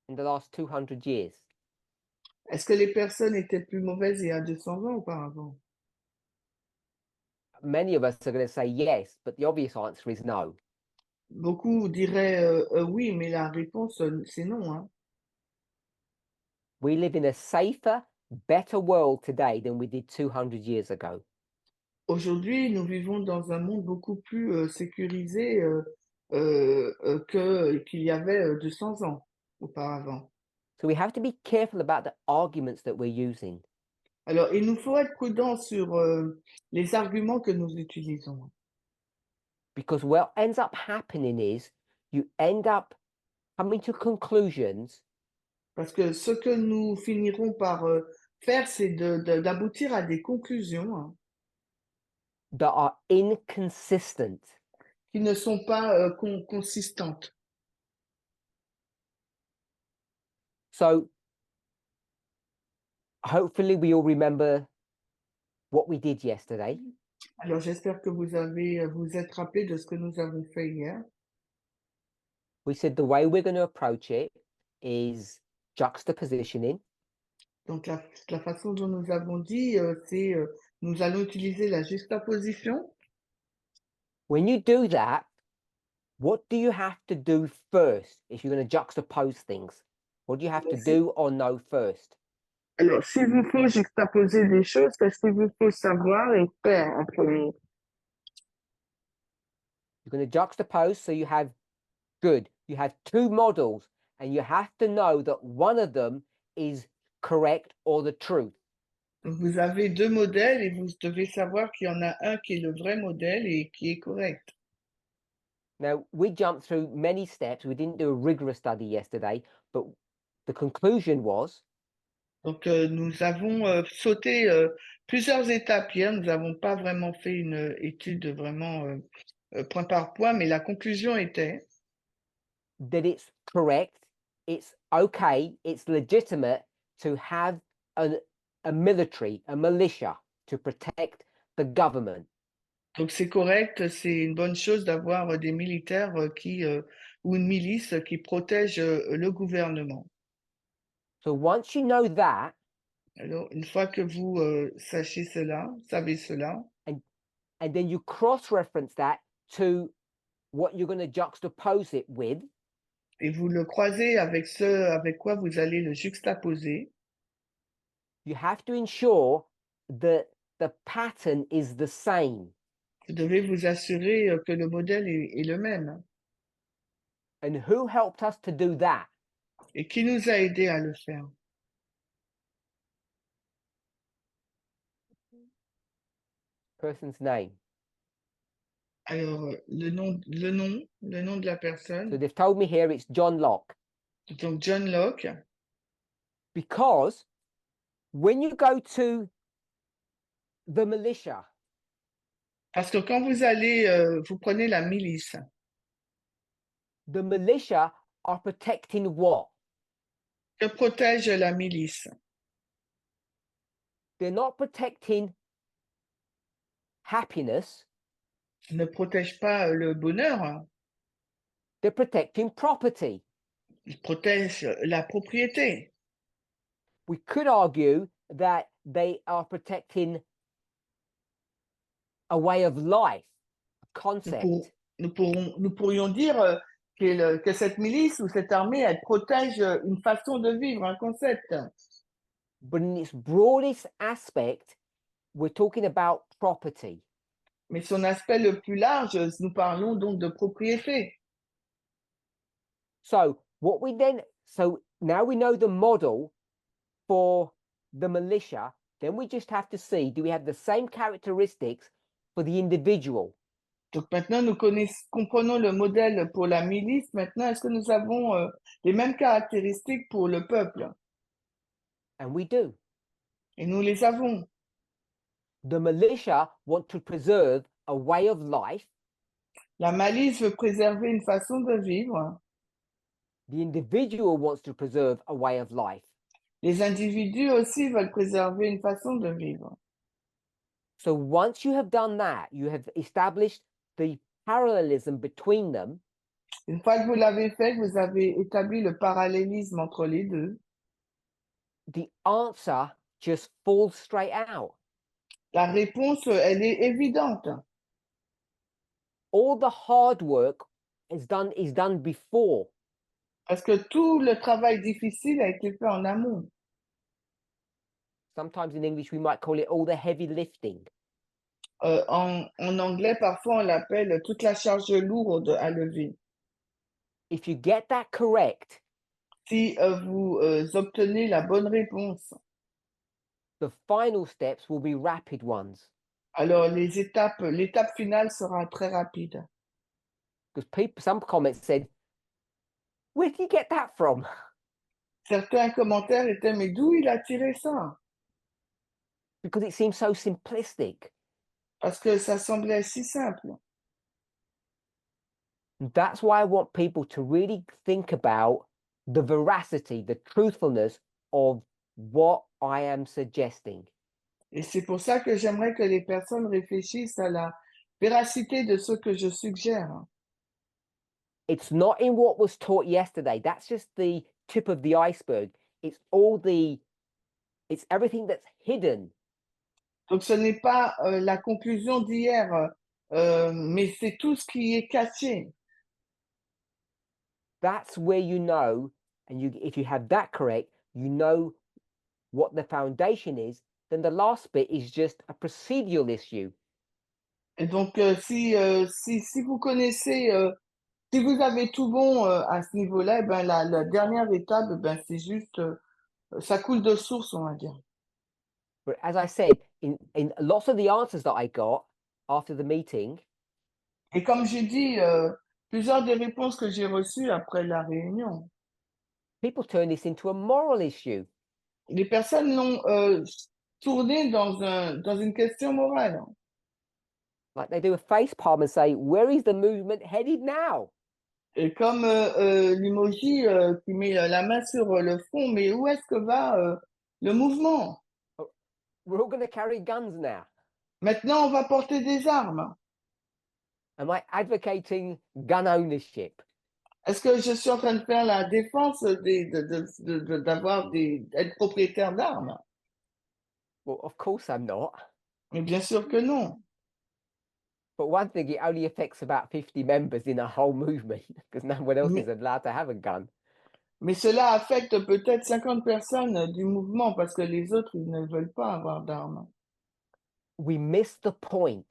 in the last 200 years? Est-ce que les personnes étaient plus mauvaises il y a 200 ans auparavant? Many of us are going to say yes, but the obvious answer is no. Beaucoup diraient oui, mais la réponse, c'est non, hein. We live in a safer, better world today than we did 200 years ago. Aujourd'hui, nous vivons dans un monde beaucoup plus sécurisé qu'il y avait 200 ans auparavant. So we have to be careful about the arguments that we're using. Alors, il nous faut être prudents sur les arguments que nous utilisons. Because what ends up happening is you end up coming to conclusions Parce que ce que nous finirons par faire, c'est d'aboutir à des conclusions, hein, that are inconsistent. qui ne sont pas consistantes. So hopefully we all remember what we did yesterday. Alors, j'espère que vous êtes rappelés de ce que nous avons fait hier. We said the way we're going to approach it is juxtapositioning. Donc, la façon dont nous avons dit, c'est nous allons utiliser la juxtaposition. When you do that, what do you have to do first if you're going to juxtapose things? What do you have to do or know first? Alors, s'il vous faut juxtaposer des choses, qu'est-ce qu'il vous faut savoir et faire en premier? You're going to juxtapose, so you have two models, and you have to know that one of them is correct or the truth. Donc, vous avez deux modèles et vous devez savoir qu'il y en a un qui est le vrai modèle et qui est correct. Now, we jumped through many steps. We didn't do a rigorous study yesterday, but the conclusion was Donc, nous avons sauté plusieurs étapes hier. Nous n'avons pas vraiment fait une étude vraiment point par point, mais la conclusion était that it's correct, it's okay, it's legitimate to have a military, a militia to protect the government. donc c'est correct, c'est une bonne chose d'avoir des militaires ou une milice qui protège le gouvernement. So once you know that, Alors, une fois que vous savez cela, and then you cross-reference that to what you're going to juxtapose it with, et vous le croisez avec ce avec quoi vous allez le juxtaposer, you have to ensure that the pattern is the same. vous devez vous assurer que le modèle est le même. And who helped us to do that? Et qui nous a aidés à le faire? Person's name. Alors, le nom de la So personne, they've told me here it's John Locke. donc John Locke, Because when you go to the militia, parce que quand vous allez, vous prenez la milice, the militia are protecting what? que protège la milice? They're not protecting happiness, Ne protège pas le bonheur, hein. they're protecting property. Il protège la propriété. We could argue that they are protecting a way of life, a concept. Nous pourrions dire que cette milice ou cette armée, elle protège une façon de vivre, un concept. But in its broadest aspect, we're talking about property. Mais son aspect le plus large, nous parlons donc de propriété. So now we know the model for the militia, then we just have to see, do we have the same characteristics for the individual? Donc maintenant, nous comprenons le modèle pour la milice. Maintenant, est-ce que nous avons les mêmes caractéristiques pour le peuple? And we do. Et nous les avons. The militia want to preserve a way of life. La malice veut préserver une façon de vivre. The individual wants to preserve a way of life. Les individus aussi veulent préserver une façon de vivre. So once you have done that, you have established the parallelism between them. Une fois que vous l'avez fait, vous avez établi le parallélisme entre les deux, The answer just falls straight out. la réponse, elle est évidente. All the hard work is done before. Parce que tout le travail difficile a été fait en amont. Sometimes in English, we might call it all the heavy lifting. En anglais, parfois, on l'appelle toute la charge lourde à lever. If you get that correct, Si vous obtenez la bonne réponse, the final steps will be rapid ones. alors l'étape finale sera très rapide. Because some comments said, where did you get that from? Certains commentaires étaient, mais d'où il a tiré ça? Because it seems so simplistic. Parce que ça semblait si simple. That's why I want people to really think about the veracity, the truthfulness of what I am suggesting. Et c'est pour ça que j'aimerais que les personnes réfléchissent à la véracité de ce que je suggère. It's not in what was taught yesterday. That's just the tip of the iceberg. It's everything that's hidden. Donc ce n'est pas la conclusion d'hier, mais c'est tout ce qui est caché. That's where you know, and if you have that correct, you know what the foundation is. Then the last bit is just a procedural issue. Et donc si vous connaissez, si vous avez tout bon à ce niveau-là, eh ben la dernière étape, eh ben c'est juste, ça coule de source, on va dire. But as I said, in lots of the answers that I got after the meeting, Et comme j'ai dit, plusieurs des réponses que j'ai reçues après la réunion, people turn this into a moral issue. les personnes l'ont tourné dans une question morale. Like they do a face palm and say, where is the movement headed now? Et comme l'emoji qui met la main sur le front, mais où est-ce que va le mouvement? We're all going to carry guns now. Maintenant, on va porter des armes. Am I advocating gun ownership? Est-ce que je suis en train de faire la défense d'être propriétaire d'armes? Well, of course I'm not. Mais bien sûr que non. But one thing, it only affects about 50 members in a whole movement because no one else is allowed to have a gun. Mais cela affecte peut-être 50 personnes du mouvement parce que les autres, ils ne veulent pas avoir d'armes. We miss the point.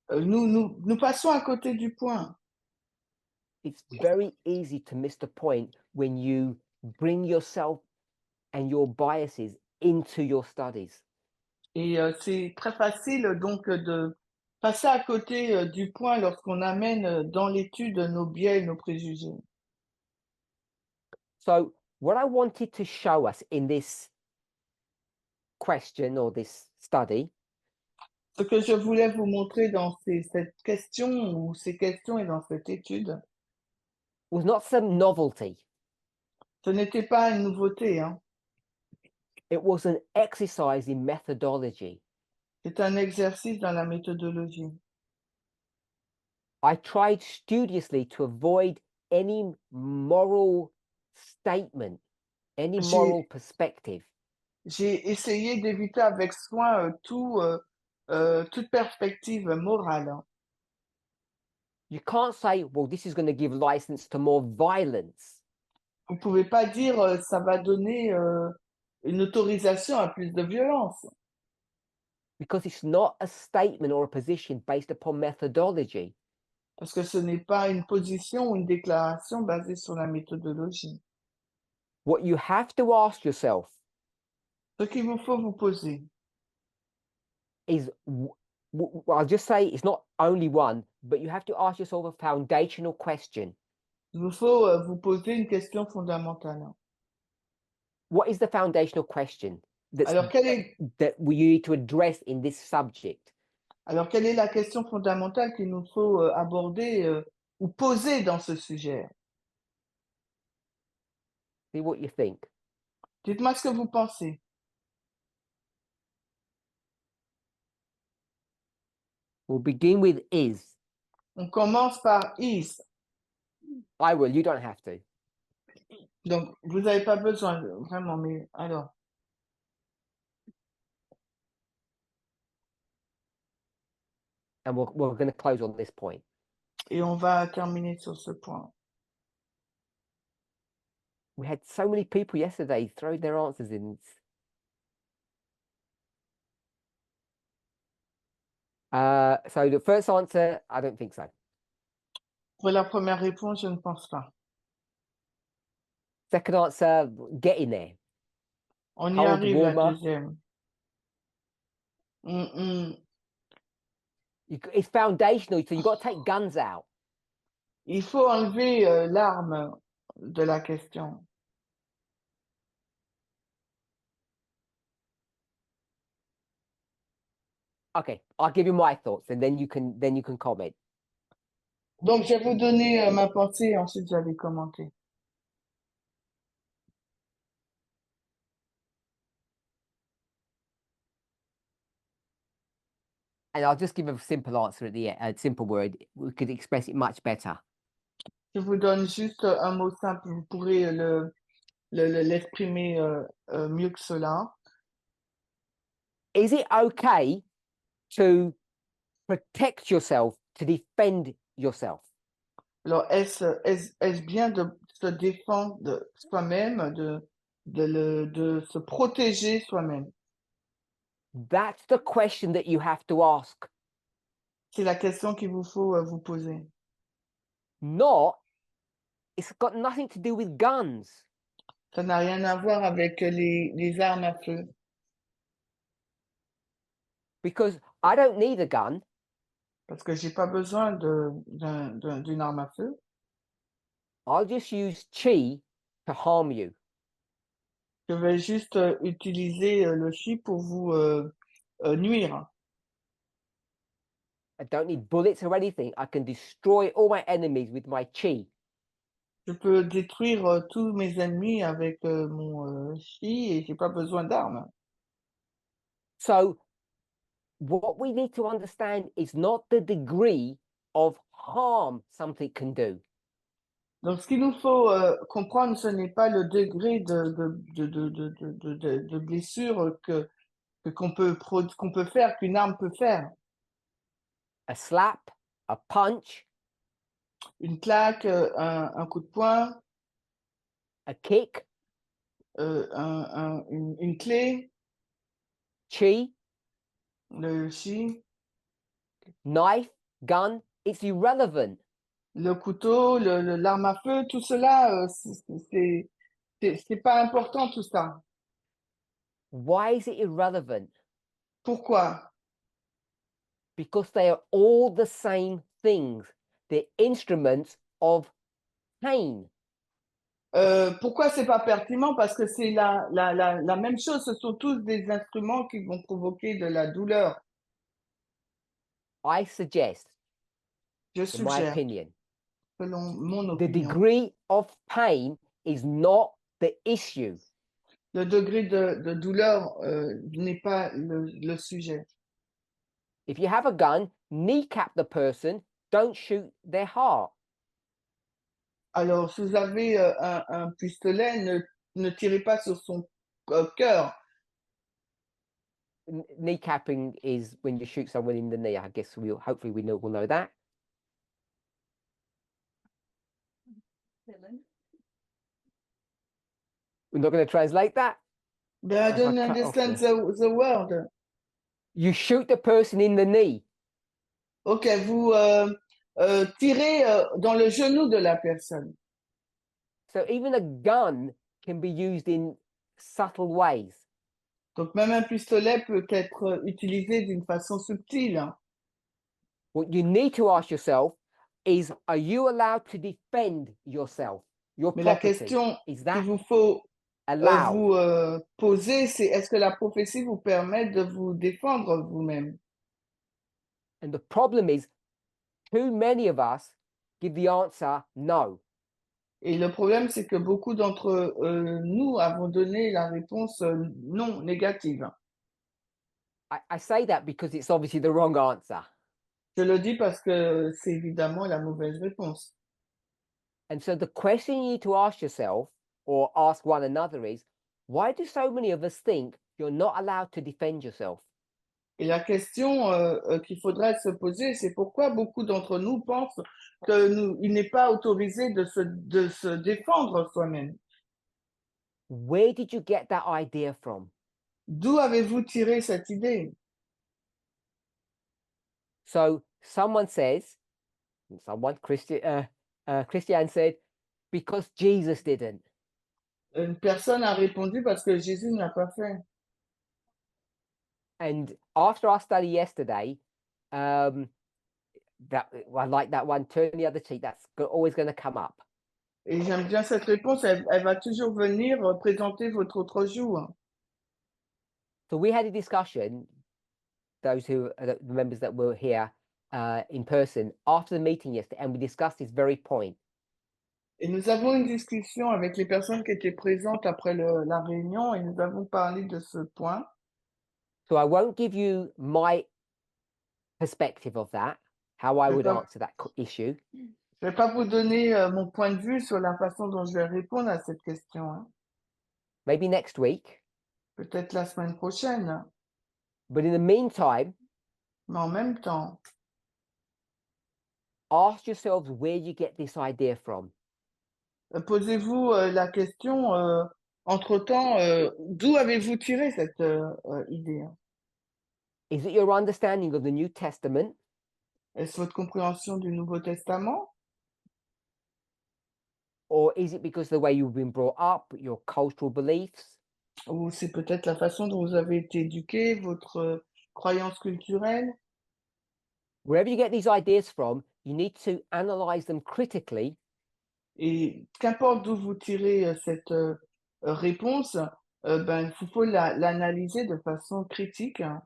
Nous passons à côté du point. It's very easy to miss the point when you bring yourself and your biases into your studies. Et c'est très facile donc de passer à côté du point lorsqu'on amène dans l'étude nos biais et nos préjugés. So what I wanted to show us in this question or this study Ce que je voulais vous montrer dans cette question ou ces questions et dans cette étude, was not some novelty. ce n'était pas une nouveauté, hein. It was an exercise in methodology. C'est un exercice dans la méthodologie. I tried studiously to avoid any moral statement, any moral perspective. J'ai essayé d'éviter avec soin toute perspective morale. You can't say, well, this is going to give license to more violence. Vous ne pouvez pas dire ça va donner une autorisation à plus de violence. Because it's not a statement or a position based upon methodology. Parce que ce n'est pas une position ou une déclaration basée sur la méthodologie. What you have to ask yourself Ce qu'il vous faut vous poser, is, I'll just say it's not only one, but you have to ask yourself a foundational question. il vous faut vous poser une question fondamentale. What is the foundational question Alors, that we need to address in this subject? quelle est la question fondamentale qu'il nous faut aborder ou poser dans ce sujet? See what you think. Dites-moi ce que vous pensez. We'll begin with is. On commence par is. I will, you don't have to. Donc, vous n'avez pas besoin, vraiment, mais alors. And we're going to close on this point. Et on va terminer sur ce point. We had so many people yesterday throw their answers in. So the first answer, I don't think so. Pour la première réponse, je ne pense pas. Second answer, getting there. On y Cold, arrive, la warmer. deuxième. It's foundational, so you've got to take guns out. Il faut enlever l'arme de la question. Okay, I'll give you my thoughts, and then you can comment. Donc, je vais vous donner ma pensée et ensuite vous allez commenter. And I'll just give a simple answer at the end, a simple word. We could express it much better. Je vous donne juste un mot simple, vous pourrez l'exprimer mieux que cela. Is it okay to protect yourself, to defend yourself? Alors, est-ce bien de se défendre de soi-même, de se protéger soi-même? That's the question that you have to ask. C'est la question qu'il vous faut vous poser. It's got nothing to do with guns. Ça n'a rien à voir avec les armes à feu. Because I don't need a gun. Parce que j'ai pas besoin d'une arme à feu. I'll just use chi to harm you. Je vais juste utiliser le chi pour vous nuire. I don't need bullets or anything. I can destroy all my enemies with my chi. Je peux détruire tous mes ennemis avec mon chi et j'ai pas besoin d'armes. So what we need to understand is not the degree of harm something can do. Donc, ce qu'il nous faut comprendre, ce n'est pas le degré de blessure qu'on peut faire, qu'une arme peut faire. A slap, a punch, Une claque, un coup de poing, a kick, une clé, chi, le chi, knife, gun, it's irrelevant. le couteau, l'arme à feu, tout cela, c'est pas important tout ça. Why is it irrelevant? Pourquoi? Because they are all the same things. They're instruments of pain. Pourquoi c'est pas pertinent? Parce que c'est la même chose. Ce sont tous des instruments qui vont provoquer de la douleur. I suggest, Je in my suggère, opinion, selon mon the opinion, degree of pain is not the issue. le degré de douleur n'est pas le sujet. If you have a gun, kneecap the person, don't shoot their heart. Alors, si vous avez un pistolet, ne tirez pas sur son cœur. Kneecapping is when you shoot someone in the knee. I guess hopefully we'll know that. We're not going to translate that. But I don't understand the word. You shoot the person in the knee. Ok, vous tirer dans le genou de la personne. So even a gun can be used in subtle ways. Donc même un pistolet peut être utilisé d'une façon subtile. Hein. What you need to ask yourself is, are you allowed to defend yourself, your Mais la property? question Is qu'il that vous faut allowed? vous poser, c'est est-ce que la prophétie vous permet de vous défendre vous-même? And the problem is, too many of us give the answer no. Et le problème, c'est que beaucoup d'entre nous avons donné la réponse non négative. I say that because it's obviously the wrong answer. Je le dis parce que c'est évidemment la mauvaise réponse. And so the question you need to ask yourself or ask one another is, why do so many of us think you're not allowed to defend yourself? Et la question qu'il faudrait se poser, c'est pourquoi beaucoup d'entre nous pensent qu'il n'est pas autorisé de se défendre soi-même. Where did you get that idea from? D'où avez-vous tiré cette idée? So someone says, Christian said, because Jesus didn't. Une personne a répondu parce que Jésus ne l'a pas fait. And after our study yesterday, I like that one, turn the other cheek, that's always going to come up. Et j'aime bien cette réponse, elle va toujours venir présenter votre autre jour. So we had a discussion, those who the members that were here in person after the meeting yesterday, and we discussed this very point. Et nous avons une discussion avec les personnes qui étaient présentes après la réunion et nous avons parlé de ce point. So I won't give you my perspective of that, how I would answer that issue. Je ne vais pas vous donner mon point de vue sur la façon dont je vais répondre à cette question. Hein. Maybe next week. Peut-être la semaine prochaine. But in the meantime, mais en même temps, ask yourselves where you get this idea from. Posez-vous la question, entre-temps, d'où avez-vous tiré cette idée? Hein? Is it your understanding of the New Testament? Est-ce votre compréhension du Nouveau Testament? Or is it because of the way you've been brought up, your cultural beliefs? Ou c'est peut-être la façon dont vous avez été éduqué, votre croyance culturelle? Wherever you get these ideas from, you need to analyze them critically. Et qu'importe d'où vous tirez cette réponse, ben, il faut l'analyser de façon critique. Hein.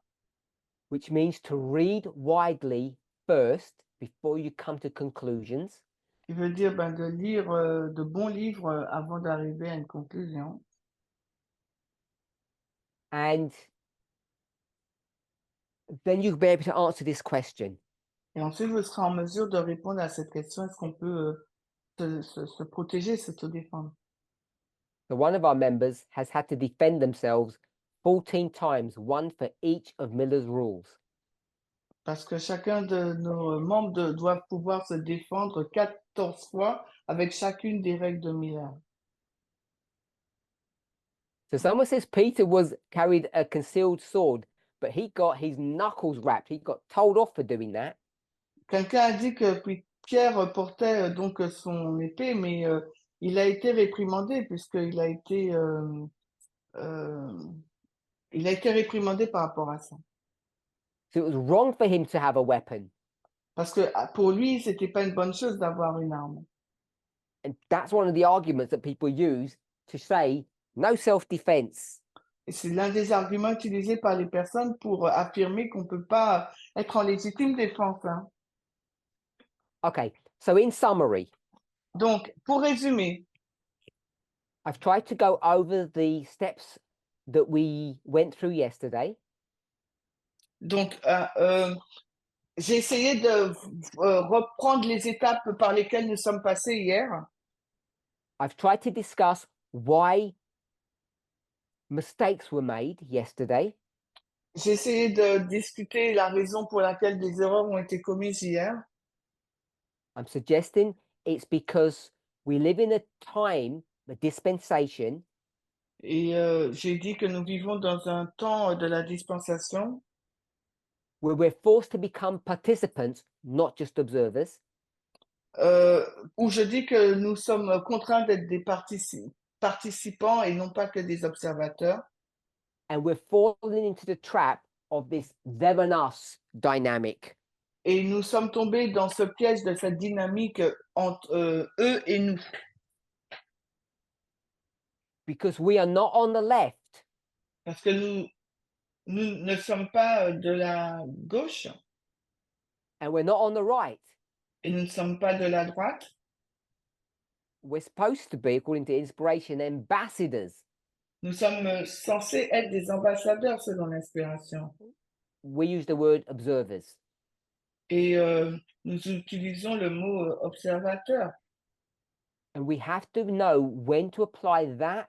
Which means to read widely first before you come to conclusions. Qui veut dire ben, de lire de bons livres avant d'arriver à une conclusion. And then you'll be able to answer this question. Et ensuite, vous serez en mesure de répondre à cette question, est-ce qu'on peut se protéger, se défendre? So one of our members has had to defend themselves 14 times, one for each of Miller's rules. Parce que chacun de nos membres doit pouvoir se défendre 14 fois avec chacune des règles de Miller. So someone says Peter carried a concealed sword, but he got his knuckles rapped. He got told off for doing that. Quelqu'un a dit que Pierre portait donc son épée, mais il a été réprimandé puisqu'il a été réprimandé par rapport à ça. So it was wrong for him to have a weapon. Parce que pour lui, c'était pas une bonne chose d'avoir une arme. And that's one of the arguments that people use to say no self-defense. Et c'est l'un des arguments utilisés par les personnes pour affirmer qu'on ne peut pas être en légitime défense. Hein. Okay, so in summary, donc, pour résumer, I've tried to go over the steps that we went through yesterday. Donc, j'ai essayé de reprendre les étapes par lesquelles nous sommes passés hier. I've tried to discuss why mistakes were made yesterday. J'ai essayé de discuter la raison pour laquelle des erreurs ont été commises hier. I'm suggesting it's because we live in a time, a dispensation. Et j'ai dit que nous vivons dans un temps de la dispensation Where we're forced to become participants, not just observers. euh, où je dis que nous sommes contraints d'être des participants et non pas que des observateurs. And we're falling into the trap of this them and us dynamic. Et nous sommes tombés dans ce piège de cette dynamique entre eux et nous. Because we are not on the left Parce que nous ne sommes pas de la gauche and we're not on the right. et nous ne sommes pas de la droite. We're supposed to be, according to inspiration, ambassadors. Nous sommes censés être des ambassadeurs selon l'inspiration. We use the word observers. Et nous utilisons le mot observateur. And we have to know when to apply that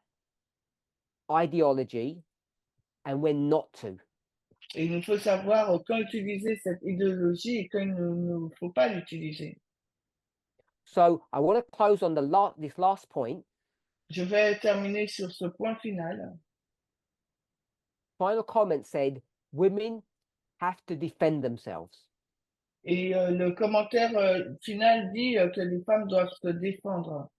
ideology and when not to. Et il nous faut savoir quand utiliser cette idéologie et quand il ne faut pas l'utiliser. So I want to close on this last point. Je vais terminer sur ce point final. Final comment said, women have to defend themselves. Et le commentaire final dit que les femmes doivent se défendre.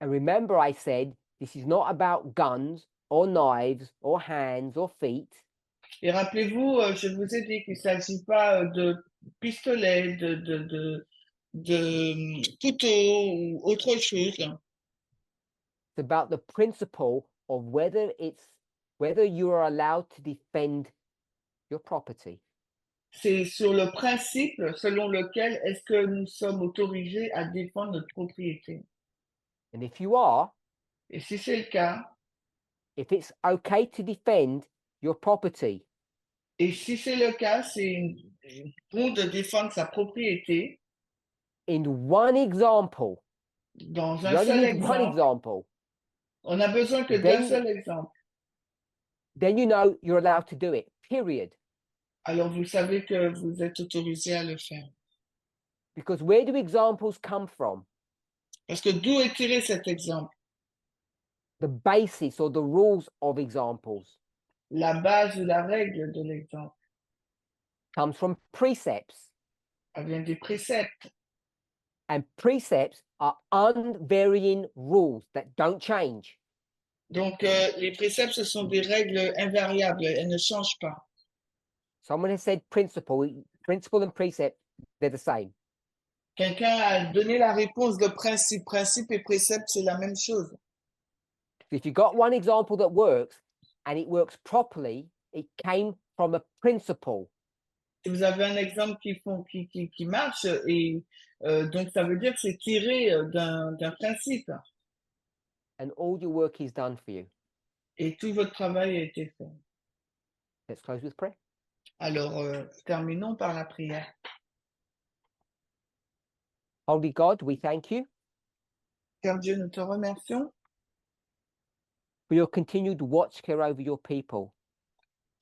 And remember, I said, this is not about guns or knives or hands or feet. Et rappelez-vous, je vous ai dit qu'il ne s'agit pas de pistolets, de couteaux ou autre chose. It's about the principle of whether you are allowed to defend your property. C'est sur le principe selon lequel est-ce que nous sommes autorisés à défendre notre propriété. And if you are, Et si c'est le cas, if it's okay to defend your property, et si c'est le cas, c'est bon de défendre sa propriété. in one example, Dans you un only seul need one exemple, example, on n'a besoin que d'un seul exemple. then you know you're allowed to do it, period. Alors vous savez que vous êtes autorisé à le faire. Because where do examples come from? Parce que d'où est tiré cet exemple? The basis or the rules of examples La base ou la règle de l'exemple, comes from precepts. elle vient des préceptes. And precepts are unvarying rules that don't change. Donc les préceptes, ce sont des règles invariables, elles ne changent pas. Someone has said principle and precept, they're the same. Quelqu'un a donné la réponse de principe. Principe et précepte, c'est la même chose. If you got one example that works and it works properly, it came from a principle. Si vous avez un exemple qui marche, et donc ça veut dire que c'est tiré d'un principe. And all your work is done for you. Et tout votre travail a été fait. Let's close with prayer. Alors, terminons par la prière. Holy God, we thank you Père Dieu, nous te remercions for your continued watch care over your people.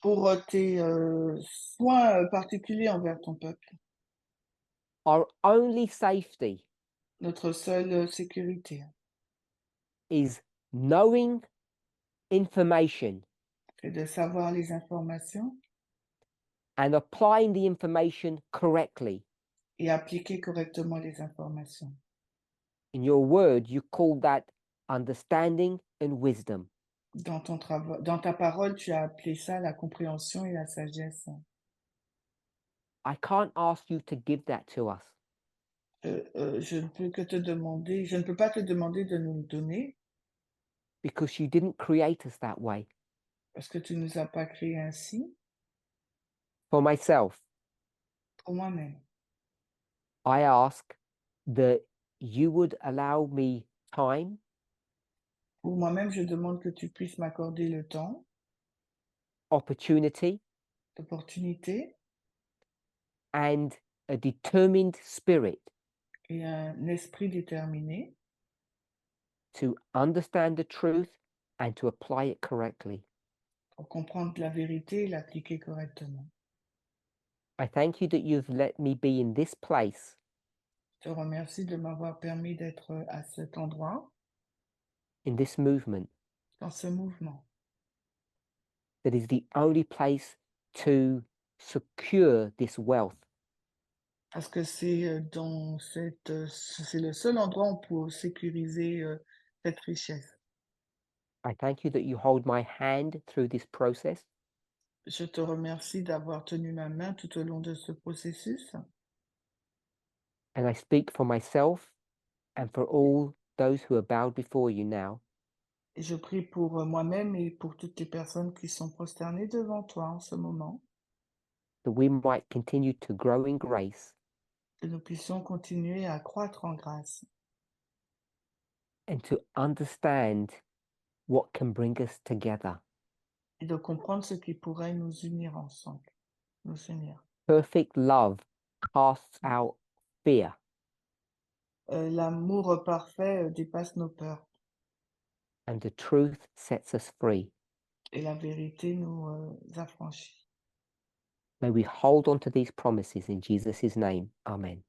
pour tes soins particuliers envers ton peuple. Our only safety Notre seule sécurité is knowing information est de savoir les informations and applying the information correctly. et appliquer correctement les informations. In your word, you call that understanding and wisdom. Dans ta parole, tu as appelé ça la compréhension et la sagesse. I can't ask you to give that to us Je ne peux pas te demander de nous le donner because you didn't create us that way. parce que tu ne nous as pas créés ainsi. For myself, Pour moi-même, I ask that you would allow me time pour moi-même, je demande que tu puisses m'accorder le temps, opportunity l'opportunité and a determined spirit et un esprit déterminé to understand the truth and to apply it correctly. pour comprendre la vérité et l'appliquer correctement. I thank you that you've let me be in this place Je te remercie de m'avoir permis d'être à cet endroit, in this movement dans ce mouvement, that is the only place to secure this wealth. parce que c'est dans c'est le seul endroit où on peut sécuriser cette richesse. I thank you that you hold my hand through this process. Je te remercie d'avoir tenu ma main tout au long de ce processus And I speak for myself and for all those who are bowed before you now, et je prie pour moi-même et pour toutes les personnes qui sont prosternées devant toi en ce moment, that we might continue to grow in grace que nous puissions continuer à croître en grâce and to understand what can bring us together. et de comprendre ce qui pourrait nous unir ensemble, nous unir. Perfect love casts out fear, L'amour parfait dépasse nos peurs and the truth sets us free. et la vérité nous affranchit. May we hold on to these promises in Jesus' name. Amen.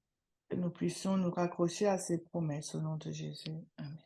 Que nous puissions nous raccrocher à ces promesses au nom de Jésus. Amen.